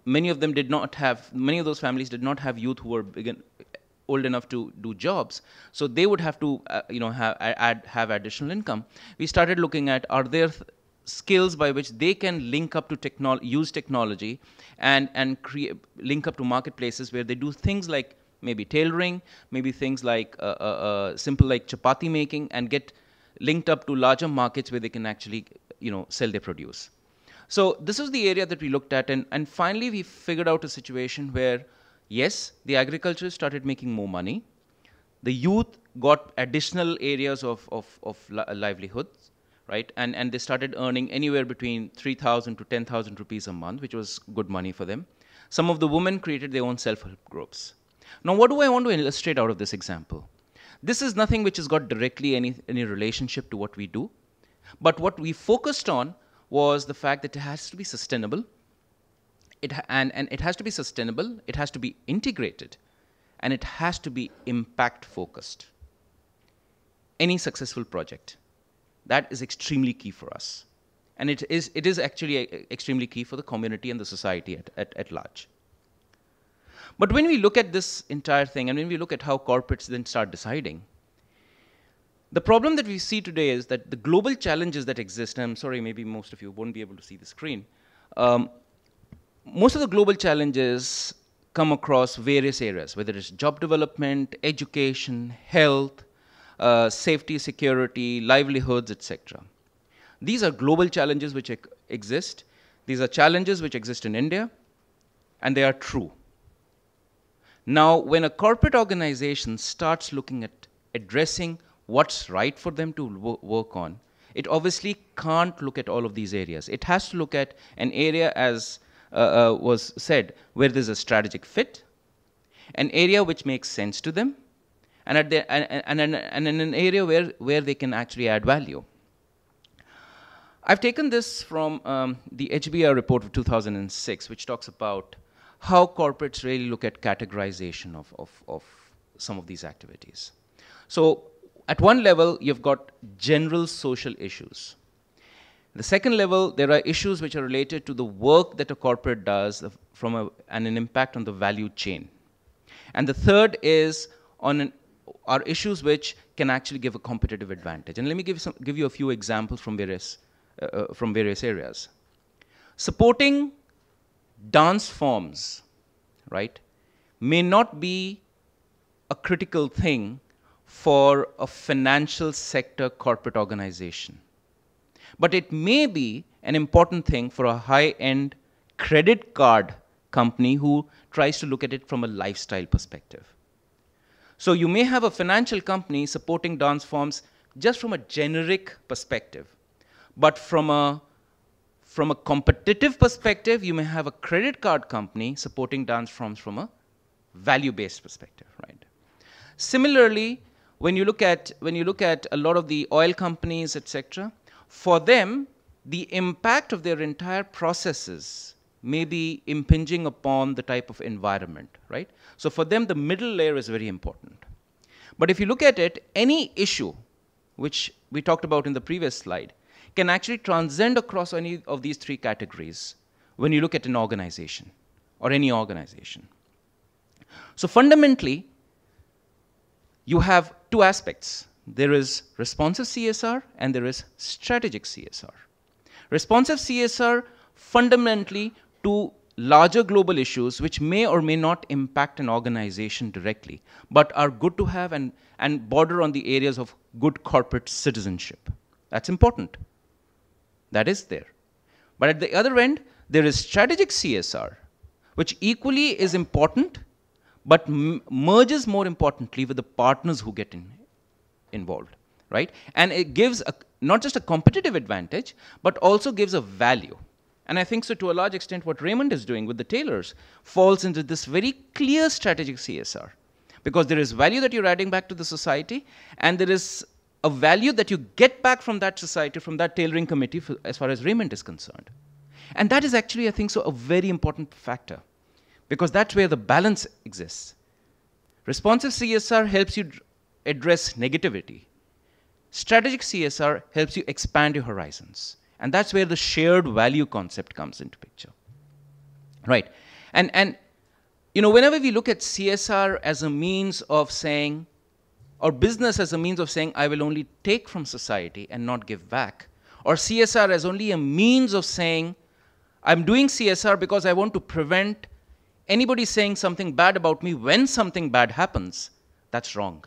many of those families did not have youth who were old enough to do jobs, so they would have to have additional income. We started looking at, are there skills by which they can link up to use technology and link up to marketplaces where they do things like maybe tailoring, maybe things like simple like chapati making, and get linked up to larger markets where they can actually sell their produce. So this is the area that we looked at, and finally we figured out a situation where, yes, the agriculture started making more money, the youth got additional areas of livelihoods, right? And they started earning anywhere between 3,000 to 10,000 rupees a month, which was good money for them. Some of the women created their own self-help groups. Now, what do I want to illustrate out of this example? This is nothing which has got directly any relationship to what we do. But what we focused on was the fact that it has to be sustainable. And it has to be sustainable, it has to be integrated, and it has to be impact-focused. Any successful project, that is extremely key for us. And it is actually extremely key for the community and the society at large. But when we look at this entire thing, and when we look at how corporates then start deciding, the problem that we see today is that the global challenges that exist, and I'm sorry, maybe most of you won't be able to see the screen, most of the global challenges come across various areas, whether it's job development, education, health, safety, security, livelihoods, etc. These are global challenges which exist. These are challenges which exist in India, and they are true. Now, when a corporate organization starts looking at addressing what's right for them to work on, it obviously can't look at all of these areas. It has to look at an area, as was said, where there's a strategic fit, an area which makes sense to them, and in an area where they can actually add value. I've taken this from the HBR report of 2006, which talks about how corporates really look at categorization of some of these activities. So at one level, you've got general social issues. The second level, there are issues which are related to the work that a corporate does and an impact on the value chain. And the third is are issues which can actually give a competitive advantage. And let me give you a few examples from various areas. Supporting dance forms, right, may not be a critical thing for a financial sector corporate organization. But it may be an important thing for a high-end credit card company who tries to look at it from a lifestyle perspective. So you may have a financial company supporting dance forms just from a generic perspective. But from a competitive perspective, you may have a credit card company supporting dance forms from a value-based perspective, right? Similarly, when you look at a lot of the oil companies, etc., for them, the impact of their entire processes may be impinging upon the type of environment, right? So for them, the middle layer is very important. But if you look at it, any issue, which we talked about in the previous slide, can actually transcend across any of these three categories when you look at an organization or any organization. So fundamentally, you have two aspects. There is responsive CSR and there is strategic CSR. Responsive CSR fundamentally to larger global issues which may or may not impact an organization directly, but are good to have and border on the areas of good corporate citizenship. That's important. That is there. But at the other end, there is strategic CSR, which equally is important, but merges more importantly with the partners who get involved, right? And it gives not just a competitive advantage, but also gives a value. And I think so to a large extent what Raymond is doing with the tailors falls into this very clear strategic CSR. Because there is value that you're adding back to the society, and there is a value that you get back from that society, from that tailoring committee, as far as Raymond is concerned. And that is actually, I think so, a very important factor. Because that's where the balance exists. Responsive CSR helps you address negativity. Strategic CSR helps you expand your horizons. And that's where the shared value concept comes into picture. Right. And you know, whenever we look at CSR as a means of saying, or business as a means of saying, I will only take from society and not give back, or CSR as only a means of saying, I'm doing CSR because I want to prevent anybody saying something bad about me when something bad happens, that's wrong.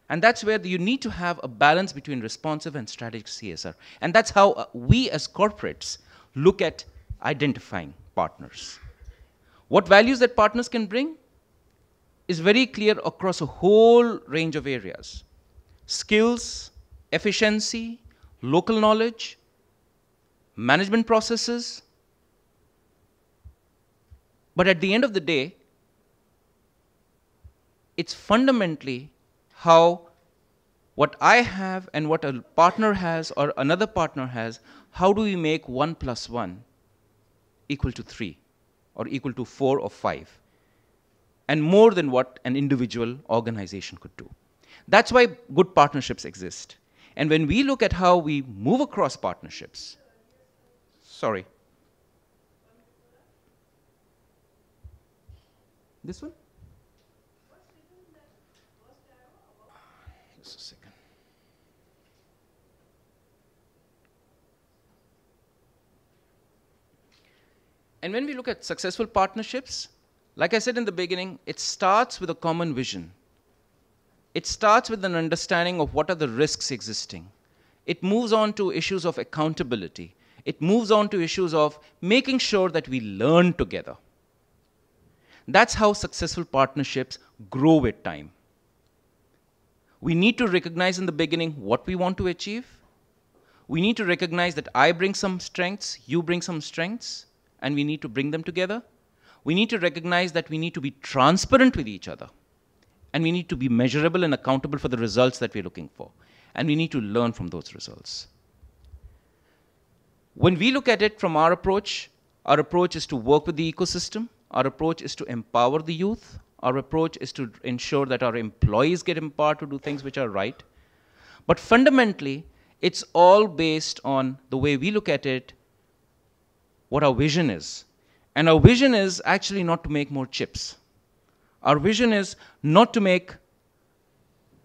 And that's where you need to have a balance between responsive and strategic CSR. And that's how we as corporates look at identifying partners. What values that partners can bring is very clear across a whole range of areas. Skills, efficiency, local knowledge, management processes. But at the end of the day, it's fundamentally how what I have and what a partner has or another partner has, how do we make 1 + 1 equal to 3 or equal to 4 or 5? And more than what an individual organization could do. That's why good partnerships exist. And when we look at how we move across partnerships, sorry. This one? Just a second. And when we look at successful partnerships, like I said in the beginning, it starts with a common vision. It starts with an understanding of what are the risks existing. It moves on to issues of accountability. It moves on to issues of making sure that we learn together. That's how successful partnerships grow with time. We need to recognize in the beginning what we want to achieve. We need to recognize that I bring some strengths, you bring some strengths, and we need to bring them together. We need to recognize that we need to be transparent with each other. And we need to be measurable and accountable for the results that we're looking for. And we need to learn from those results. When we look at it from our approach is to work with the ecosystem. Our approach is to empower the youth. Our approach is to ensure that our employees get empowered to do things which are right. But fundamentally, it's all based on the way we look at it, what our vision is. And our vision is actually not to make more chips. Our vision is not to make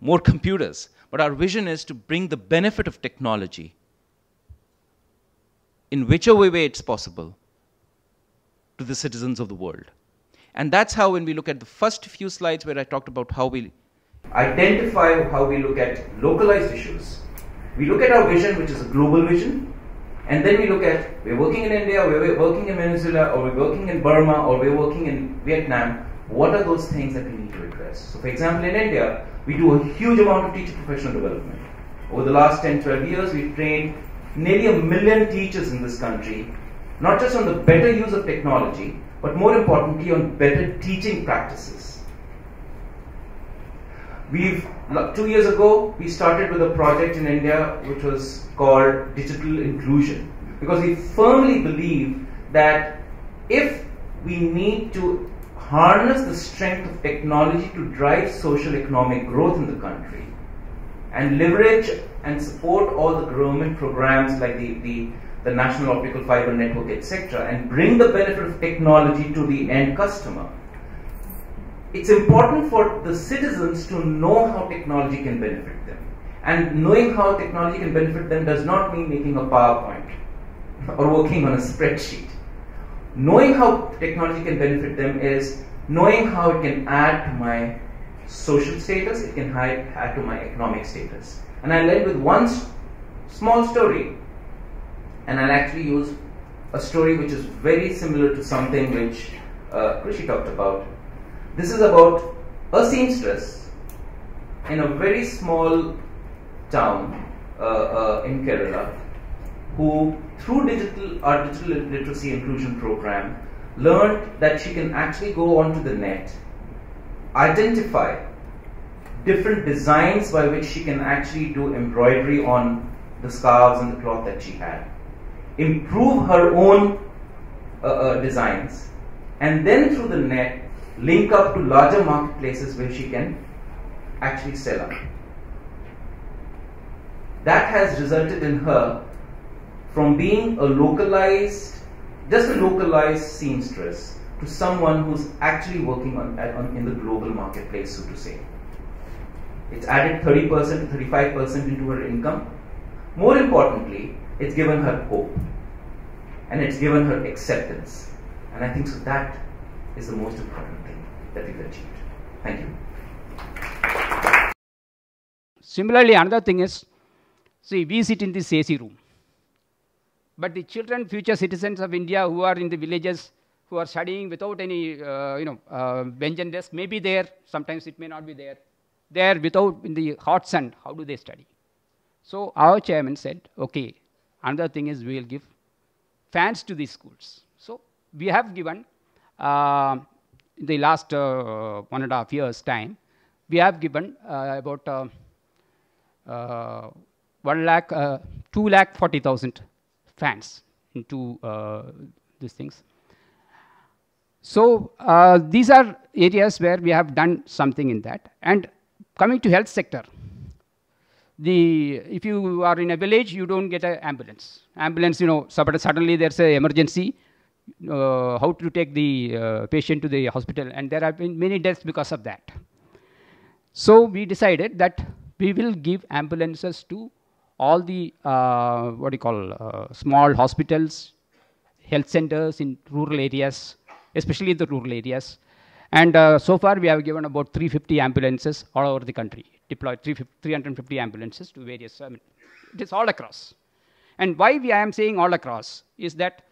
more computers, but our vision is to bring the benefit of technology in whichever way it's possible to the citizens of the world. And that's how, when we look at the first few slides where I talked about how we identify, how we look at localized issues, we look at our vision, which is a global vision, and then we look at, we're working in India, or we're working in Venezuela, or we're working in Burma, or we're working in Vietnam. What are those things that we need to address? So for example, in India, we do a huge amount of teacher professional development. Over the last 10, 12 years, we've trained nearly 1 million teachers in this country, not just on the better use of technology, but more importantly on better teaching practices. 2 years ago, we started with a project in India which was called Digital Inclusion, because we firmly believe that if we need to harness the strength of technology to drive social economic growth in the country and leverage and support all the government programs like the National Optical Fiber Network, etc., and bring the benefit of technology to the end customer, it's important for the citizens to know how technology can benefit them. And knowing how technology can benefit them does not mean making a PowerPoint or working on a spreadsheet. Knowing how technology can benefit them is knowing how it can add to my social status, it can add to my economic status. And I'll end with one small story, and I'll actually use a story which is very similar to something which Krishi talked about. This is about a seamstress in a very small town in Kerala who, through our digital literacy inclusion program, learned that she can actually go onto the net, identify different designs by which she can actually do embroidery on the scarves and the cloth that she had, improve her own designs, and then through the net link up to larger marketplaces where she can actually sell out. That has resulted in her from being a localized, just a localized seamstress, to someone who's actually working in the global marketplace, so to say. It's added 30% to 35% into her income. More importantly, it's given her hope, and it's given her acceptance. And I think so that is the most important thing that we've achieved. Thank you. Similarly, another thing is, see, we sit in this AC room. But the children, future citizens of India who are in the villages, who are studying without any, bench and desk, may be there. Sometimes it may not be there. There without, in the hot sun, how do they study? So our chairman said, okay, another thing is we will give fans to these schools. So we have given, in the last 1.5 years' time, we have given about 2,40,000 fans into these things. So these are areas where we have done something in that. And coming to health sector, if you are in a village, you don't get an ambulance. Ambulance, suddenly there's an emergency, how to take the patient to the hospital, and there have been many deaths because of that. So we decided that we will give ambulances to all the, small hospitals, health centers in rural areas, especially the rural areas. And so far we have given about 350 ambulances all over the country, deployed 350 ambulances to various, it is all across. And why I am saying all across is that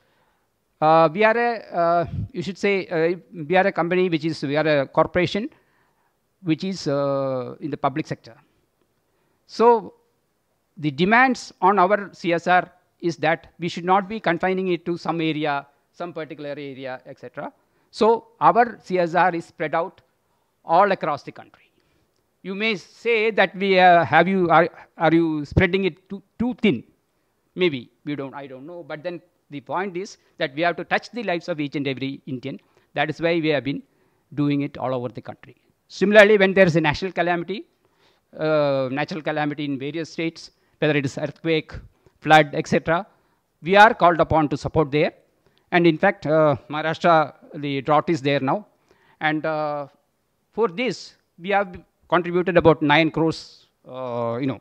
we are a, we are a company we are a corporation which is in the public sector. So the demands on our CSR is that we should not be confining it to some area, some particular area, etc. So our CSR is spread out all across the country. You may say that we are you spreading it too thin? Maybe I don't know. But then the point is that we have to touch the lives of each and every Indian. That is why we have been doing it all over the country. Similarly, when there is a natural calamity in various states, whether it is earthquake, flood, etc., we are called upon to support there. And in fact, Maharashtra, the drought is there now. And for this, we have contributed about 9 crores, not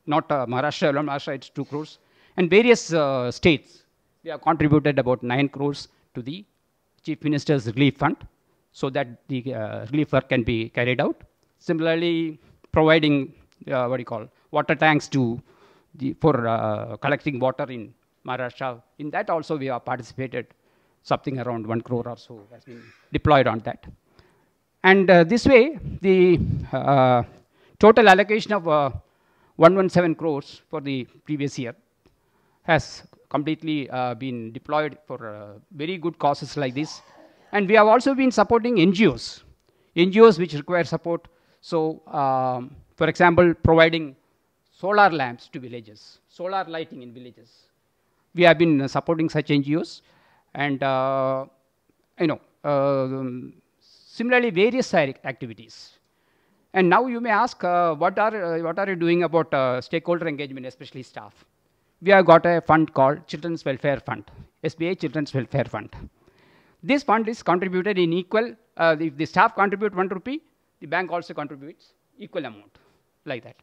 Maharashtra alone, Maharashtra it's 2 crores. And various states, we have contributed about 9 crores to the Chief Minister's Relief Fund so that the relief work can be carried out. Similarly, providing, water tanks for collecting water in Maharashtra. In that also we have participated. Something around 1 crore or so has been deployed on that. And this way, the total allocation of 117 crores for the previous year has completely been deployed for very good causes like this. And we have also been supporting NGOs which require support. So, for example, providing solar lamps to villages, solar lighting in villages. We have been supporting such NGOs. And, similarly, various activities. And now you may ask, what are you doing about stakeholder engagement, especially staff? We have got a fund called Children's Welfare Fund, SBI Children's Welfare Fund. This fund is contributed in equal, if the staff contribute 1 rupee, the bank also contributes equal amount, like that.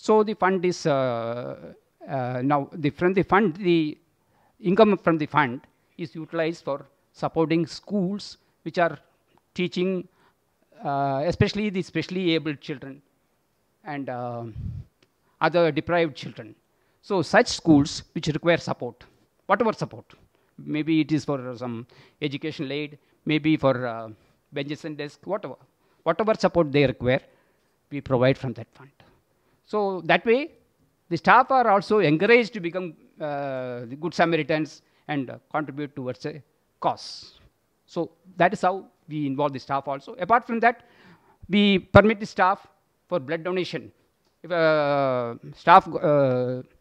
So the fund is now the income from the fund is utilized for supporting schools which are teaching, especially the specially abled children and other deprived children. So such schools which require support, whatever support, maybe it is for some educational aid, maybe for benches and desks, whatever support they require, we provide from that fund. So that way, the staff are also encouraged to become the good Samaritans and contribute towards a cause. So that is how we involve the staff also. Apart from that, we permit the staff for blood donation. If a staff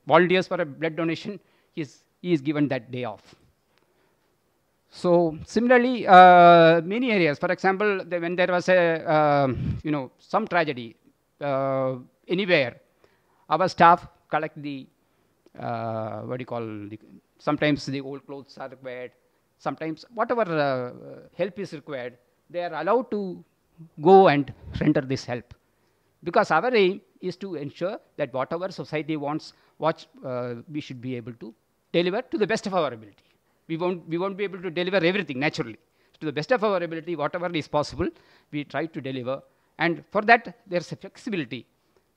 volunteers for a blood donation, he is given that day off. So similarly, many areas. For example, when there was a some tragedy anywhere, our staff collect the sometimes the old clothes are required. Sometimes whatever help is required, they are allowed to go and render this help. Because our aim is to ensure that whatever society wants, we should be able to deliver to the best of our ability. We won't be able to deliver everything naturally. To the best of our ability, whatever is possible, we try to deliver. And for that, there's a flexibility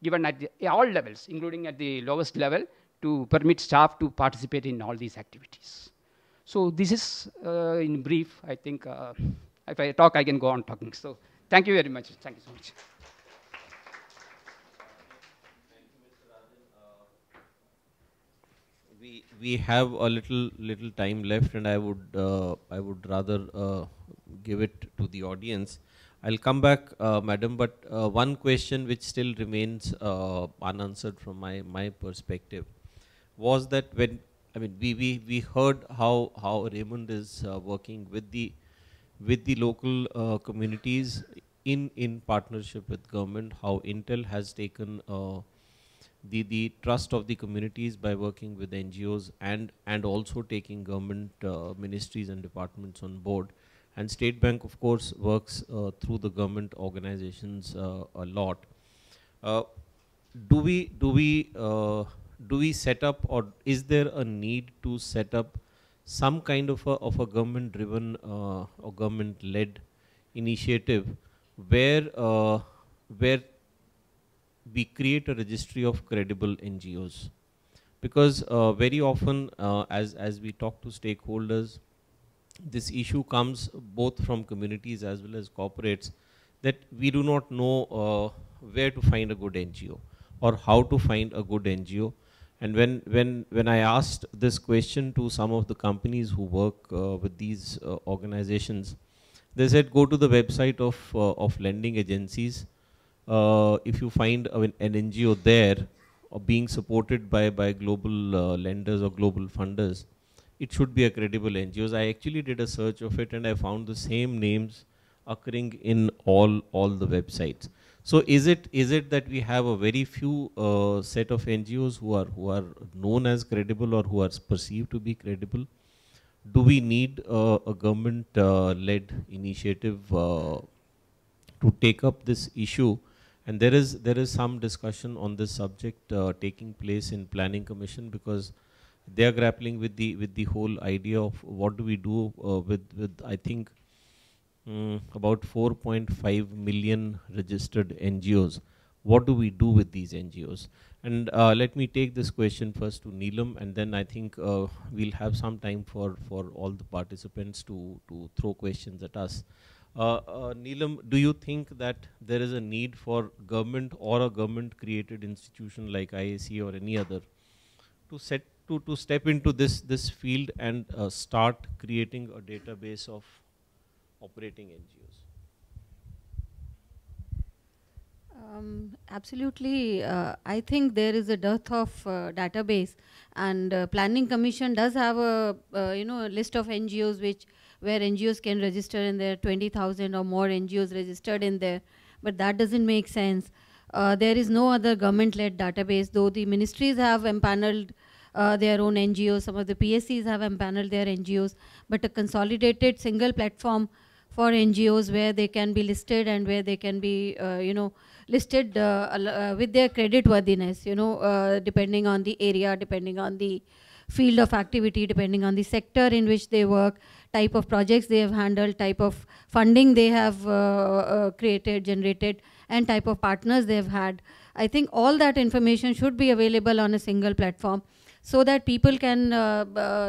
given at all levels, including at the lowest level, to permit staff to participate in all these activities. So this is, in brief, I think, if I talk, I can go on talking. So thank you very much. Thank you so much. We have a little time left, and I would rather give it to the audience. I'll come back, madam, but one question which still remains unanswered from my perspective was that when we heard how Raymond is working with the local communities in partnership with government, how Intel has taken the trust of the communities by working with NGOs and also taking government ministries and departments on board. And State Bank, of course, works through the government organizations a lot. Do we set up, or is there a need to set up some kind of a government-driven or government-led initiative where we create a registry of credible NGOs? Because very often, as we talk to stakeholders, this issue comes both from communities as well as corporates, that we do not know where to find a good NGO or how to find a good NGO. And when I asked this question to some of the companies who work with these organizations, they said, go to the website of lending agencies. If you find an NGO there being supported by global lenders or global funders, it should be a credible NGOs. I actually did a search of it, and I found the same names occurring in all the websites. So is it that we have a very few set of NGOs who are known as credible or who are perceived to be credible? Do we need a government led initiative to take up this issue? And there is some discussion on this subject taking place in Planning Commission, because they are grappling with the whole idea of what do we do with I think about 4.5 million registered NGOs. What do we do with these NGOs? And let me take this question first to Neelam, and then I think we'll have some time for all the participants to throw questions at us. Neelam, do you think that there is a need for government or a government created institution like IAC or any other to step into this field and start creating a database of operating NGOs? Absolutely. I think there is a dearth of database, and Planning Commission does have a list of NGOs where NGOs can register, and there are 20,000 or more NGOs registered in there. But that doesn't make sense. There is no other government-led database, though the ministries have empaneled their own NGOs, some of the PSCs have empaneled their NGOs, but a consolidated single platform for NGOs where they can be listed and where they can be, listed with their credit worthiness, depending on the area, depending on the field of activity, depending on the sector in which they work, type of projects they have handled, type of funding they have created, generated, and type of partners they have had. I think all that information should be available on a single platform so that people can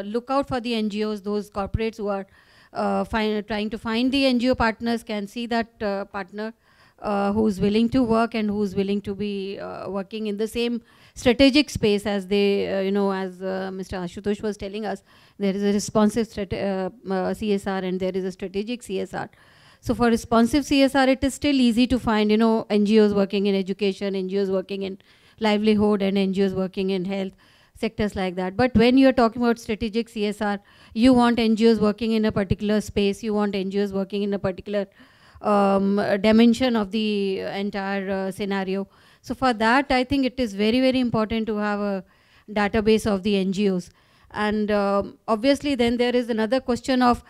look out for the NGOs, those corporates who are trying to find the NGO partners can see that partner who's willing to work and who's willing to be working in the same strategic space as they, as Mr. Ashutosh was telling us, there is a responsive CSR and there is a strategic CSR. So for responsive CSR, it is still easy to find, NGOs working in education, NGOs working in livelihood, and NGOs working in health, sectors like that. But when you're talking about strategic CSR, you want NGOs working in a particular space, you want NGOs working in a particular dimension of the entire scenario. So for that, I think it is very, very important to have a database of the NGOs. And obviously then there is another question of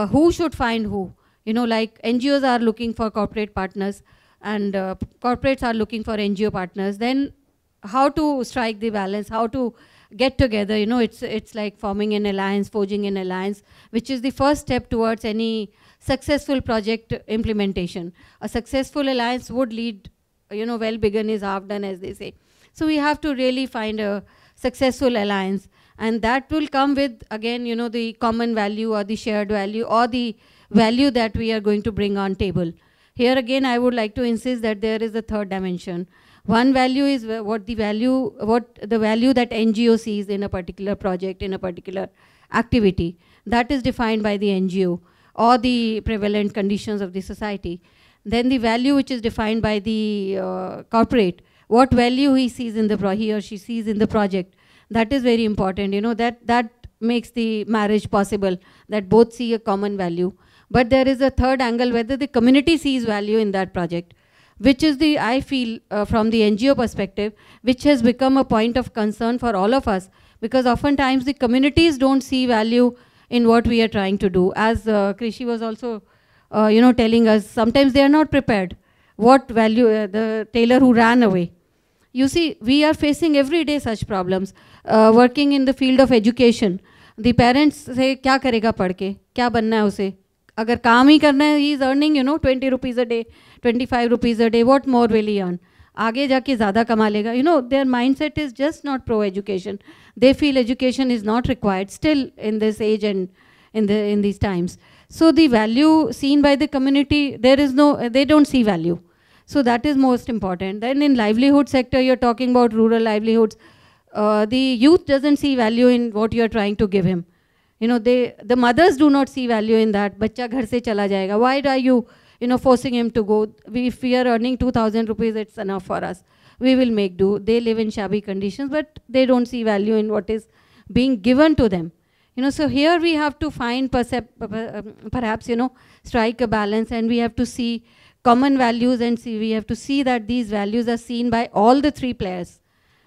who should find who. Like NGOs are looking for corporate partners and corporates are looking for NGO partners. Then how to strike the balance, how to get together, it's like forming an alliance, forging an alliance, which is the first step towards any successful project implementation. A successful alliance would lead, well begun is half done, as they say. So we have to really find a successful alliance, and that will come with, again, the common value or the shared value or the value that we are going to bring on table. Here again, I would like to insist that there is a third dimension. One value is what the value that NGO sees in a particular project, in a particular activity. That is defined by the NGO or the prevalent conditions of the society. Then the value which is defined by the corporate, what value he sees in he or she sees in the project. That is very important, that makes the marriage possible, that both see a common value. But there is a third angle, whether the community sees value in that project, which is I feel from the NGO perspective, which has become a point of concern for all of us, because oftentimes the communities don't see value in what we are trying to do. As Krishi was also, telling us, sometimes they are not prepared. What value, the tailor who ran away. You see, we are facing every day such problems. Working in the field of education, the parents say, क्या करेगा पढ़ के, क्या बनना है उसे? अगर काम ही करना है, he is earning, 20 rupees a day, 25 rupees a day, what more will he earn? आगे जाके ज़्यादा कमा लेगा. Their mindset is just not pro-education. They feel education is not required still in this age and in these times. So the value seen by the community, they don't see value. So that is most important. Then in livelihood sector, you're talking about rural livelihoods. The youth doesn't see value in what you're trying to give him. The mothers do not see value in that. Bachcha ghar se chala jayega. Why are you, forcing him to go? If we are earning 2,000 rupees, it's enough for us. We will make do. They live in shabby conditions, but they don't see value in what is being given to them. So here we have to find perhaps, strike a balance, and we have to see common values, and we have to see that these values are seen by all the three players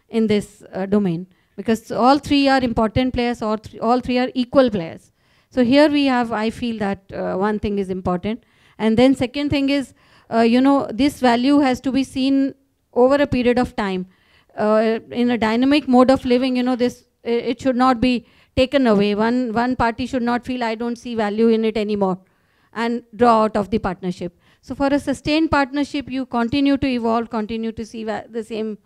in this domain. Because all three are important players, or all three are equal players. So here we have, I feel that one thing is important. And then second thing is, this value has to be seen over a period of time. In a dynamic mode of living, it should not be taken away. One party should not feel, I don't see value in it anymore, and draw out of the partnership. So for a sustained partnership, you continue to evolve, continue to see the same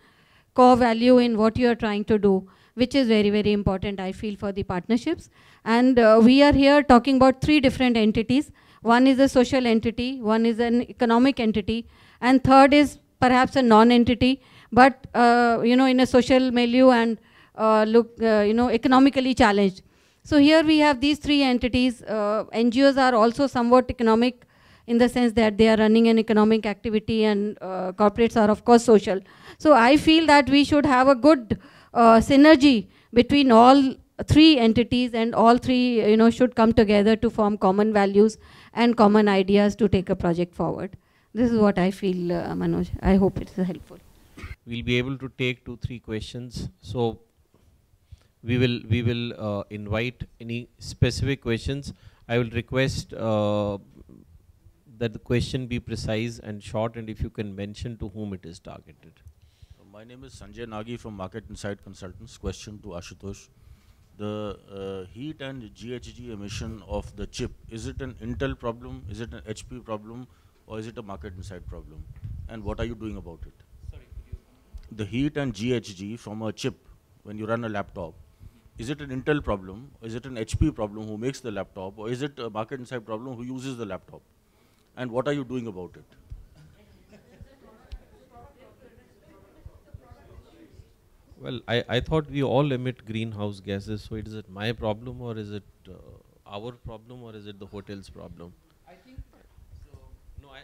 core value in what you are trying to do, which is very, very important, I feel, for the partnerships. And we are here talking about three different entities. One is a social entity, one is an economic entity, and third is perhaps a non-entity, but in a social milieu and economically challenged. So here we have these three entities. NGOs are also somewhat economic in the sense that they are running an economic activity, and corporates are of course social. So I feel that we should have a good synergy between all three entities, and all three should come together to form common values and common ideas to take a project forward. This is what I feel, Manoj. I hope it's helpful. We'll be able to take 2-3 questions. So we will invite any specific questions. I will request that the question be precise and short, and if you can mention to whom it is targeted. My name is Sanjay Nagi from Market Insight Consultants. Question to Ashutosh. The heat and GHG emission of the chip, is it an Intel problem, is it an HP problem, or is it a Market Insight problem? And what are you doing about it? Sorry, could you? The heat and GHG from a chip when you run a laptop, is it an Intel problem, is it an HP problem who makes the laptop, or is it a Market Insight problem who uses the laptop? And what are you doing about it? Well, I thought we all emit greenhouse gases, so is it my problem, or is it our problem, or is it the hotel's problem? I think so. No, I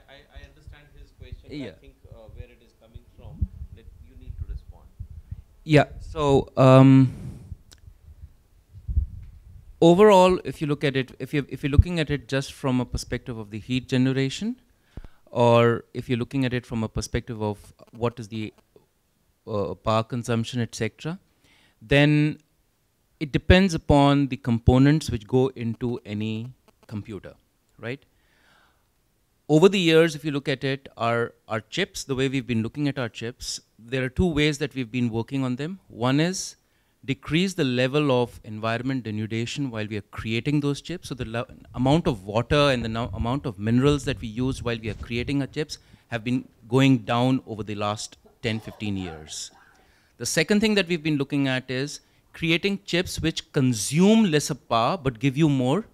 understand his question. Yeah. I think where it is coming from, that you need to respond. Yeah. So overall, if you look at it, if you're looking at it just from a perspective of the heat generation, or if you're looking at it from a perspective of what is the power consumption, etc., then it depends upon the components which go into any computer, right? Over the years, if you look at it, our chips, the way we've been looking at our chips, there are two ways that we've been working on them. One is decrease the level of environment denudation while we are creating those chips. So the amount of water and the amount of minerals that we use while we are creating our chips have been going down over the last 10, 15 years. The second thing that we've been looking at is creating chips which consume lesser power but give you more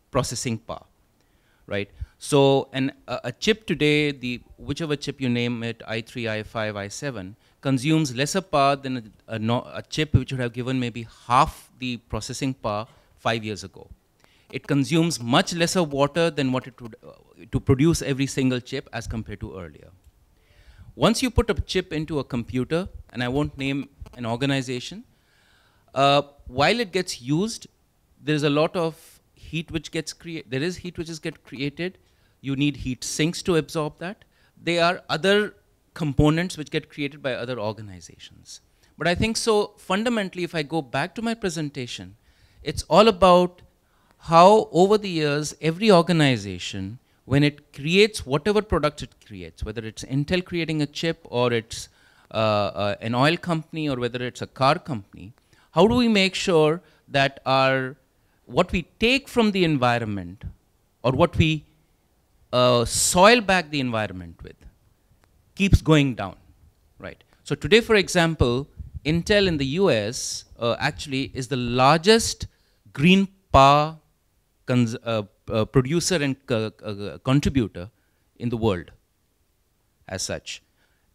processing power, right? So a chip today, whichever chip you name it, i3, i5, i7, consumes lesser power than a chip which would have given maybe half the processing power 5 years ago. It consumes much lesser water than what it would to produce every single chip as compared to earlier. Once you put a chip into a computer, and I won't name an organization, while it gets used, there's a lot of heat which gets created. There is heat which is get created. You need heat sinks to absorb that. There are other components which get created by other organizations. But I think so fundamentally, if I go back to my presentation, it's all about how over the years, every organization, when it creates whatever product it creates, whether it's Intel creating a chip or it's an oil company or whether it's a car company, how do we make sure that what we take from the environment or what we soil back the environment with keeps going down, right? So today, for example, Intel in the US actually is the largest green power producer and contributor in the world as such.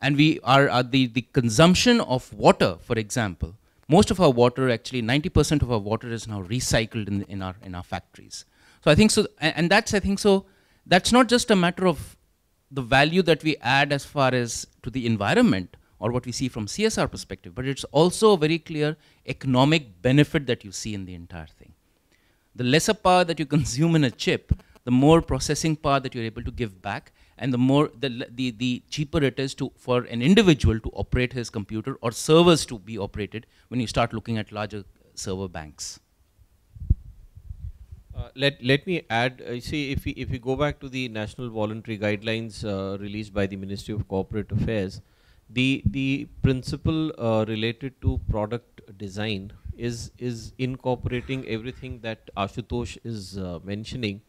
And we are the consumption of water, for example, most of our water, actually 90% of our water is now recycled in our factories. So I think so, and that's, I think so, that's not just a matter of the value that we add as far as to the environment or what we see from CSR perspective, but it's also a very clear economic benefit that you see in the entire thing. The lesser power that you consume in a chip, the more processing power that you're able to give back, and the more the cheaper it is for an individual to operate his computer or servers to be operated when you start looking at larger server banks. Let me add, see, if we go back to the National Voluntary Guidelines released by the Ministry of Corporate Affairs, the principle related to product design is incorporating everything that Ashutosh is mentioning,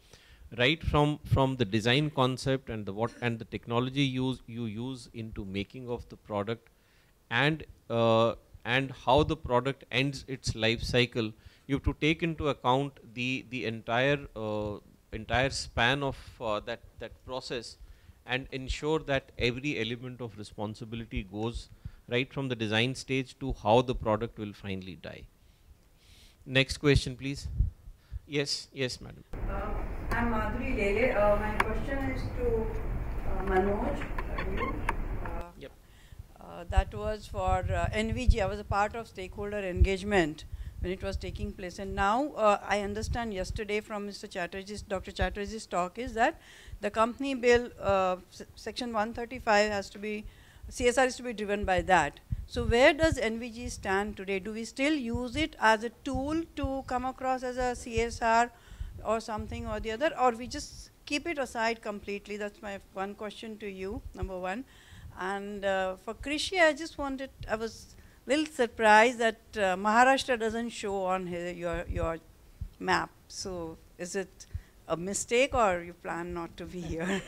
right from the design concept and the technology you use into making of the product, and how the product ends its life cycle. You have to take into account the entire span of that process, and ensure that every element of responsibility goes right from the design stage to how the product will finally die. Next question, please. Yes, madam. I'm Madhuri Lele. My question is to Manoj. Yep. That was for NVG. I was a part of stakeholder engagement when it was taking place. And now I understand yesterday from Dr. Chatterjee's talk is that the company bill, section 135 has to be, CSR is to be driven by that. So where does NVG stand today? Do we still use it as a tool to come across as a CSR, or something or the other, or we just keep it aside completely? That's my one question to you, number one. And for Krishi, I just wanted, I was a little surprised that Maharashtra doesn't show on your map. So is it a mistake, or you plan not to be here?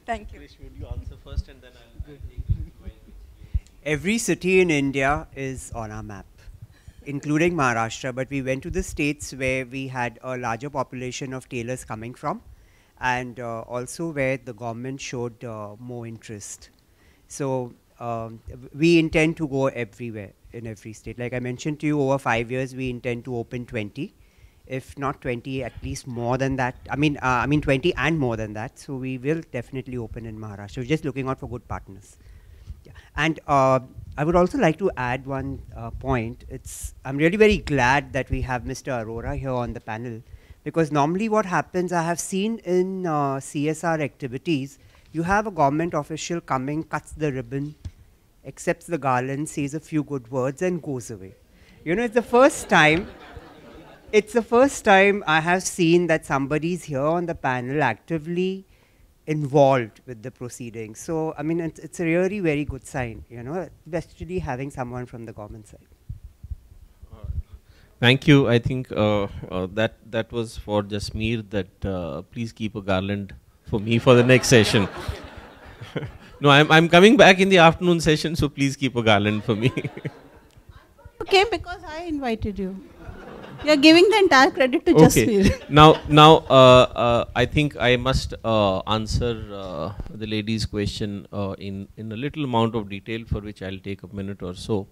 Thank you. Krish, would you answer first, and then I'll take it. Every city in India is on our map, including Maharashtra, but we went to the states where we had a larger population of tailors coming from, and also where the government showed more interest. So we intend to go everywhere in every state. Like I mentioned to you, over 5 years we intend to open 20. If not 20, at least more than that. I mean 20 and more than that. So we will definitely open in Maharashtra. We're just looking out for good partners. Yeah. And I would also like to add one point. I'm really very glad that we have Mr. Arora here on the panel, because normally what happens, I have seen in CSR activities, you have a government official coming, cuts the ribbon, accepts the garland, says a few good words and goes away. You know, it's the first time I have seen that somebody's here on the panel actively involved with the proceedings. So, I mean, it's a really very good sign, you know, especially having someone from the government side. Thank you. I think that was for Jasmeer, that please keep a garland for me for the next session. No, I'm coming back in the afternoon session, so please keep a garland for me. Okay, because I invited you. You're giving the entire credit to Jasmeer. Now, I think I must answer the lady's question in a little amount of detail, for which I'll take a minute or so.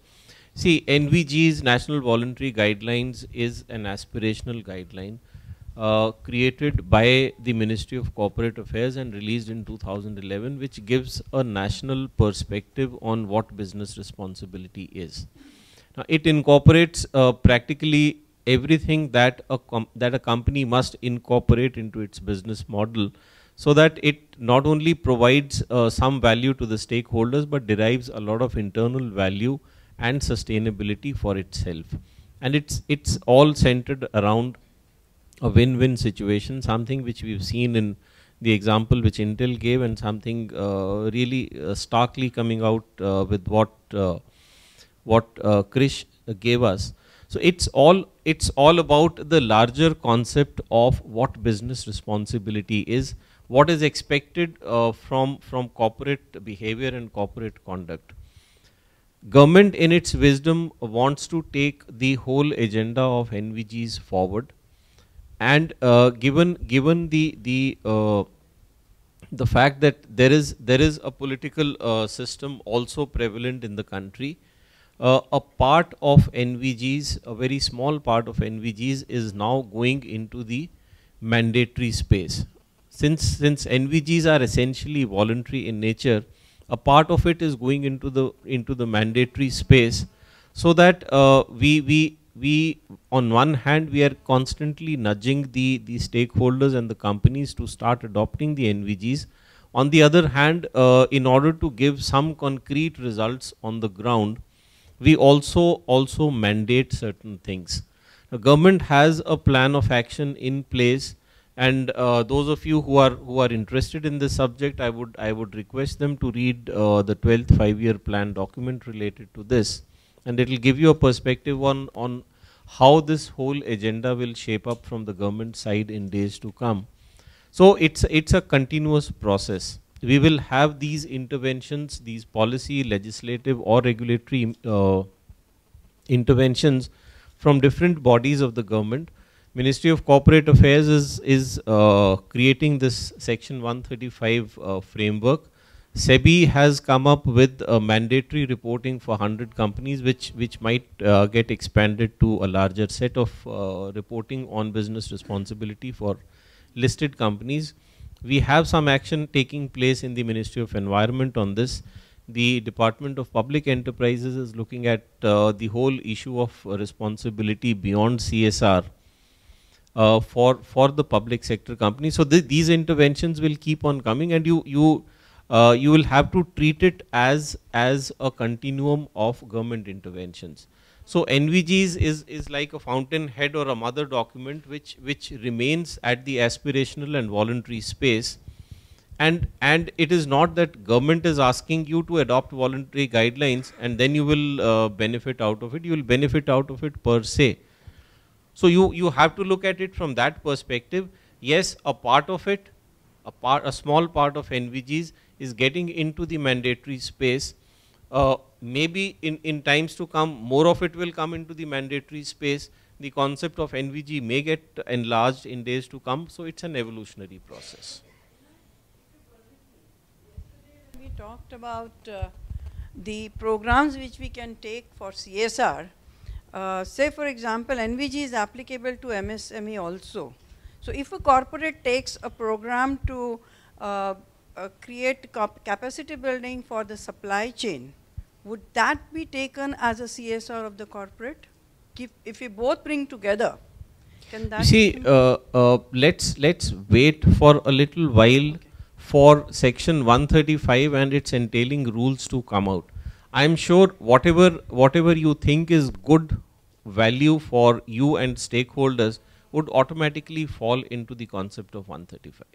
See, NVG's National Voluntary Guidelines is an aspirational guideline created by the Ministry of Corporate Affairs and released in 2011, which gives a national perspective on what business responsibility is. Now, it incorporates practically everything that a company must incorporate into its business model, so that it not only provides some value to the stakeholders, but derives a lot of internal value and sustainability for itself. And it's all centered around a win-win situation, something which we've seen in the example which Intel gave, and something really starkly coming out with what Krish gave us. So it's all about the larger concept of what business responsibility is, what is expected from corporate behavior and corporate conduct. Government in its wisdom wants to take the whole agenda of NVGs forward, and given the fact that there is a political system also prevalent in the country, a part of NVGs, a very small part of NVGs, is now going into the mandatory space. Since NVGs are essentially voluntary in nature, a part of it is going into the mandatory space, so that we on one hand we are constantly nudging the stakeholders and the companies to start adopting the NVGs. On the other hand, in order to give some concrete results on the ground, we also mandate certain things. The government has a plan of action in place, and those of you who are interested in this subject, I would request them to read the 12th 5-year plan document related to this, and it will give you a perspective on how this whole agenda will shape up from the government side in days to come. So it's a continuous process. We will have these interventions, these policy, legislative or regulatory interventions from different bodies of the government. Ministry of Corporate Affairs is creating this Section 135 framework. SEBI has come up with a mandatory reporting for 100 companies, which might get expanded to a larger set of reporting on business responsibility for listed companies. We have some action taking place in the Ministry of Environment on this. The Department of Public Enterprises is looking at the whole issue of responsibility beyond CSR for the public sector companies. So these interventions will keep on coming, and you will have to treat it as a continuum of government interventions. So NVGs is like a fountainhead or a mother document which remains at the aspirational and voluntary space. And it is not that government is asking you to adopt voluntary guidelines and then you will benefit out of it. You will benefit out of it per se. So you have to look at it from that perspective. Yes, a part of it, a small part of NVGs is getting into the mandatory space. Maybe in times to come, more of it will come into the mandatory space. The concept of NVG may get enlarged in days to come. So it's an evolutionary process. We talked about the programs which we can take for CSR. Say for example, NVG is applicable to MSME also. So if a corporate takes a program to create capacity building for the supply chain, would that be taken as a CSR of the corporate? If we both bring together, can that? See, let's wait for a little while for section 135 and its entailing rules to come out. I am sure whatever you think is good value for you and stakeholders would automatically fall into the concept of 135.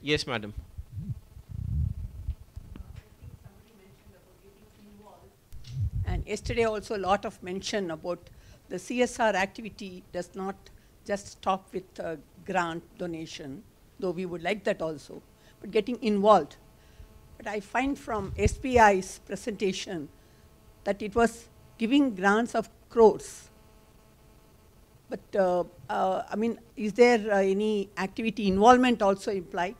Yes, madam. And yesterday also a lot of mention about the CSR activity does not just stop with grant donation, though we would like that also, but getting involved. But I find from SBI's presentation that it was giving grants of crores. But I mean, is there any activity involvement also implied?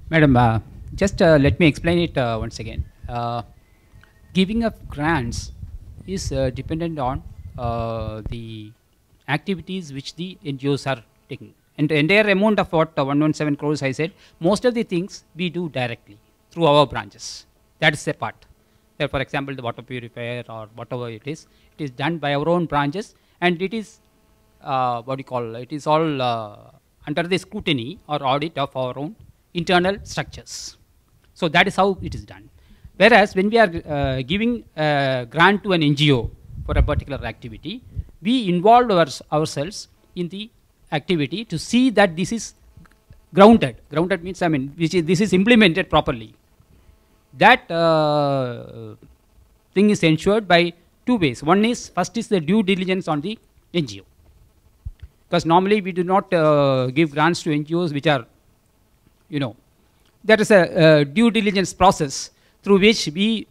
Madam, just let me explain it once again. Giving of grants is dependent on the activities which the NGOs are taking. And the entire amount of what 117 crores I said, most of the things we do directly through our branches. That is a part. There, for example, the water purifier or whatever it is done by our own branches, and it is what do you call? It is all under the scrutiny or audit of our own internal structures. So that is how it is done. Whereas when we are giving a grant to an NGO for a particular activity, we involve ourselves in the activity to see that this is grounded. Grounded means, I mean, this is implemented properly. That thing is ensured by two ways. One is, first is the due diligence on the NGO. Because normally we do not give grants to NGOs which are, you know, there is a due diligence process through which we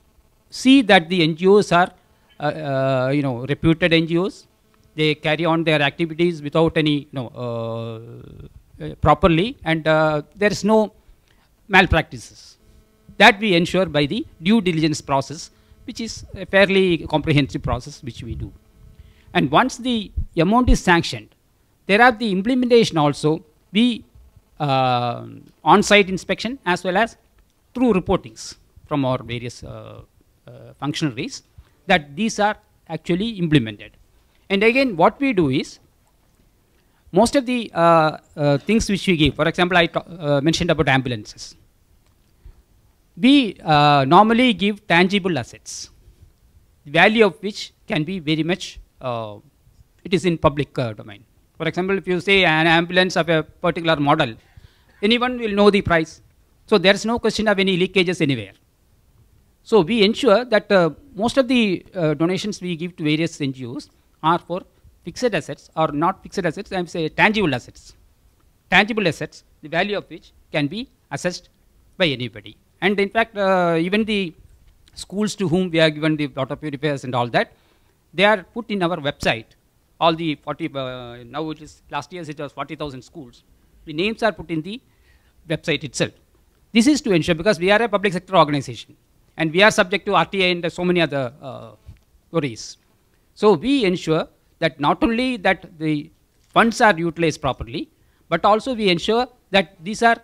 see that the NGOs are, you know, reputed NGOs. They carry on their activities without any, properly, and there is no malpractices. That we ensure by the due diligence process, which is a fairly comprehensive process which we do. And once the amount is sanctioned, there are the implementation also. We on-site inspection as well as through reportings from our various functionaries that these are actually implemented. And again, what we do is, most of the things which we give, for example, I mentioned about ambulances. We normally give tangible assets, the value of which can be very much, it is in public domain. For example, if you say an ambulance of a particular model, anyone will know the price. So there is no question of any leakages anywhere. So we ensure that most of the donations we give to various NGOs are for fixed assets, or not fixed assets, I am saying tangible assets. Tangible assets, the value of which can be assessed by anybody. And in fact, even the schools to whom we are given the water purifiers and all that, they are put in our website. All the 40, now it is, last year it was 40,000 schools. The names are put in the website itself. This is to ensure, because we are a public sector organization, and we are subject to RTI and so many other worries. So we ensure that not only that the funds are utilized properly, but also we ensure that these are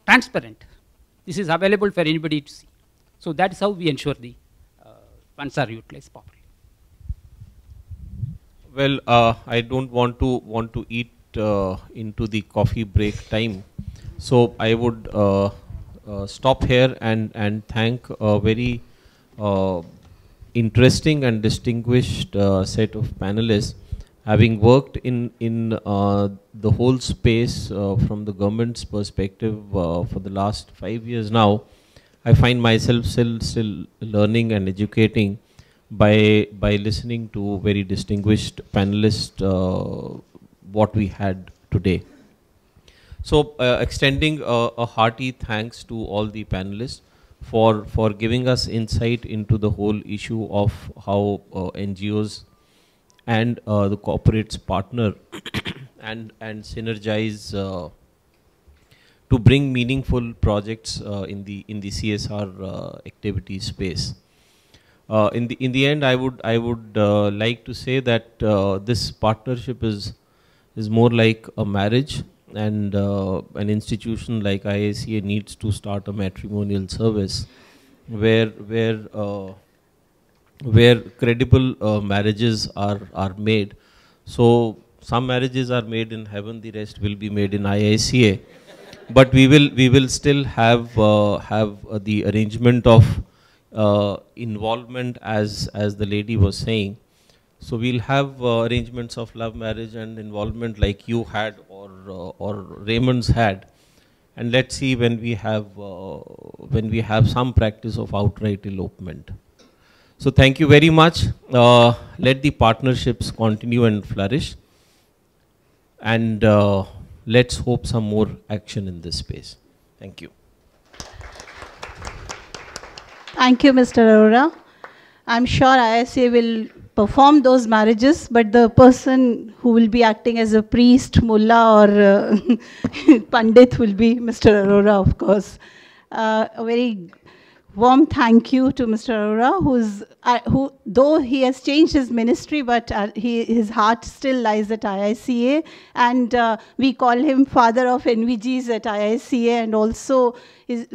transparent. This is available for anybody to see. So that is how we ensure the funds are utilized properly. Well, I don't want to eat into the coffee break time, so I would stop here and thank a very interesting and distinguished set of panelists. Having worked in the whole space from the government's perspective for the last 5 years now, I find myself still learning and educating by listening to very distinguished panelists what we had today. So extending a hearty thanks to all the panelists for giving us insight into the whole issue of how NGOs and the corporates partner and synergize to bring meaningful projects in the CSR activity space. In the end, I would like to say that this partnership is more like a marriage, and an institution like IICA needs to start a matrimonial service where credible marriages are made. So some marriages are made in heaven, the rest will be made in IICA. But we will still have the arrangement of involvement as the lady was saying. So we'll have arrangements of love marriage and involvement like you had or Raymond's had, and let's see when we have some practice of outright elopement. So thank you very much. Let the partnerships continue and flourish, and let's hope some more action in this space. Thank you. Thank you, Mr. Arora. I'm sure IICA will perform those marriages, but the person who will be acting as a priest, mullah, or pandit will be Mr. Arora, of course. A very warm thank you to Mr. Arora, who though he has changed his ministry, but his heart still lies at IICA, and we call him father of NVGs at IICA, and also he's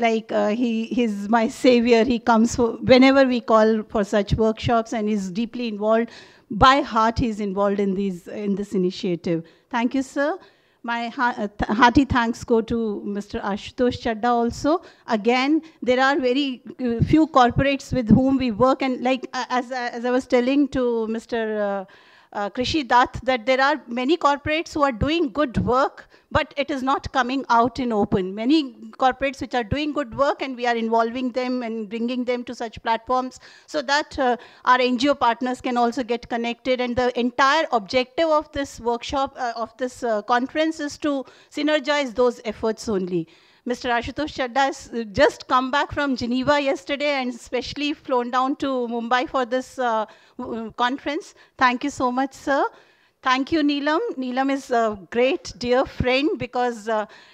my savior. He comes whenever we call for such workshops, and is deeply involved. By heart, he's involved in this initiative. Thank you, sir. My hearty thanks go to Mr. Ashutosh Chadda also. Again, there are very few corporates with whom we work, and like as I was telling to Mr. Krishi Dutt, that there are many corporates who are doing good work, but it is not coming out in open. Many corporates which are doing good work, and we are involving them and bringing them to such platforms so that our NGO partners can also get connected. And the entire objective of this workshop, of this conference, is to synergize those efforts only. Mr. Ashutosh Chadda has just come back from Geneva yesterday and especially flown down to Mumbai for this conference. Thank you so much, sir. Thank you, Neelam. Neelam is a great, dear friend because,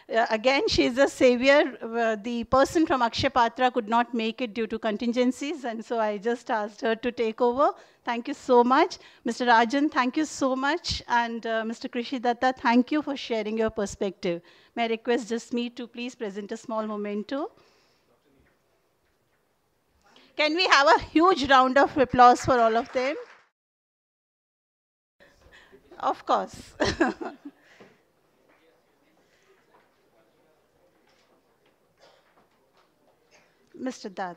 again, she is a savior. The person from Akshay Patra could not make it due to contingencies, and so I just asked her to take over. Thank you so much. Mr. Rajan, thank you so much. And Mr. Krishi Datta, thank you for sharing your perspective. May I request just me to please present a small memento. Can we have a huge round of applause for all of them? Of course. Mr. Dutt.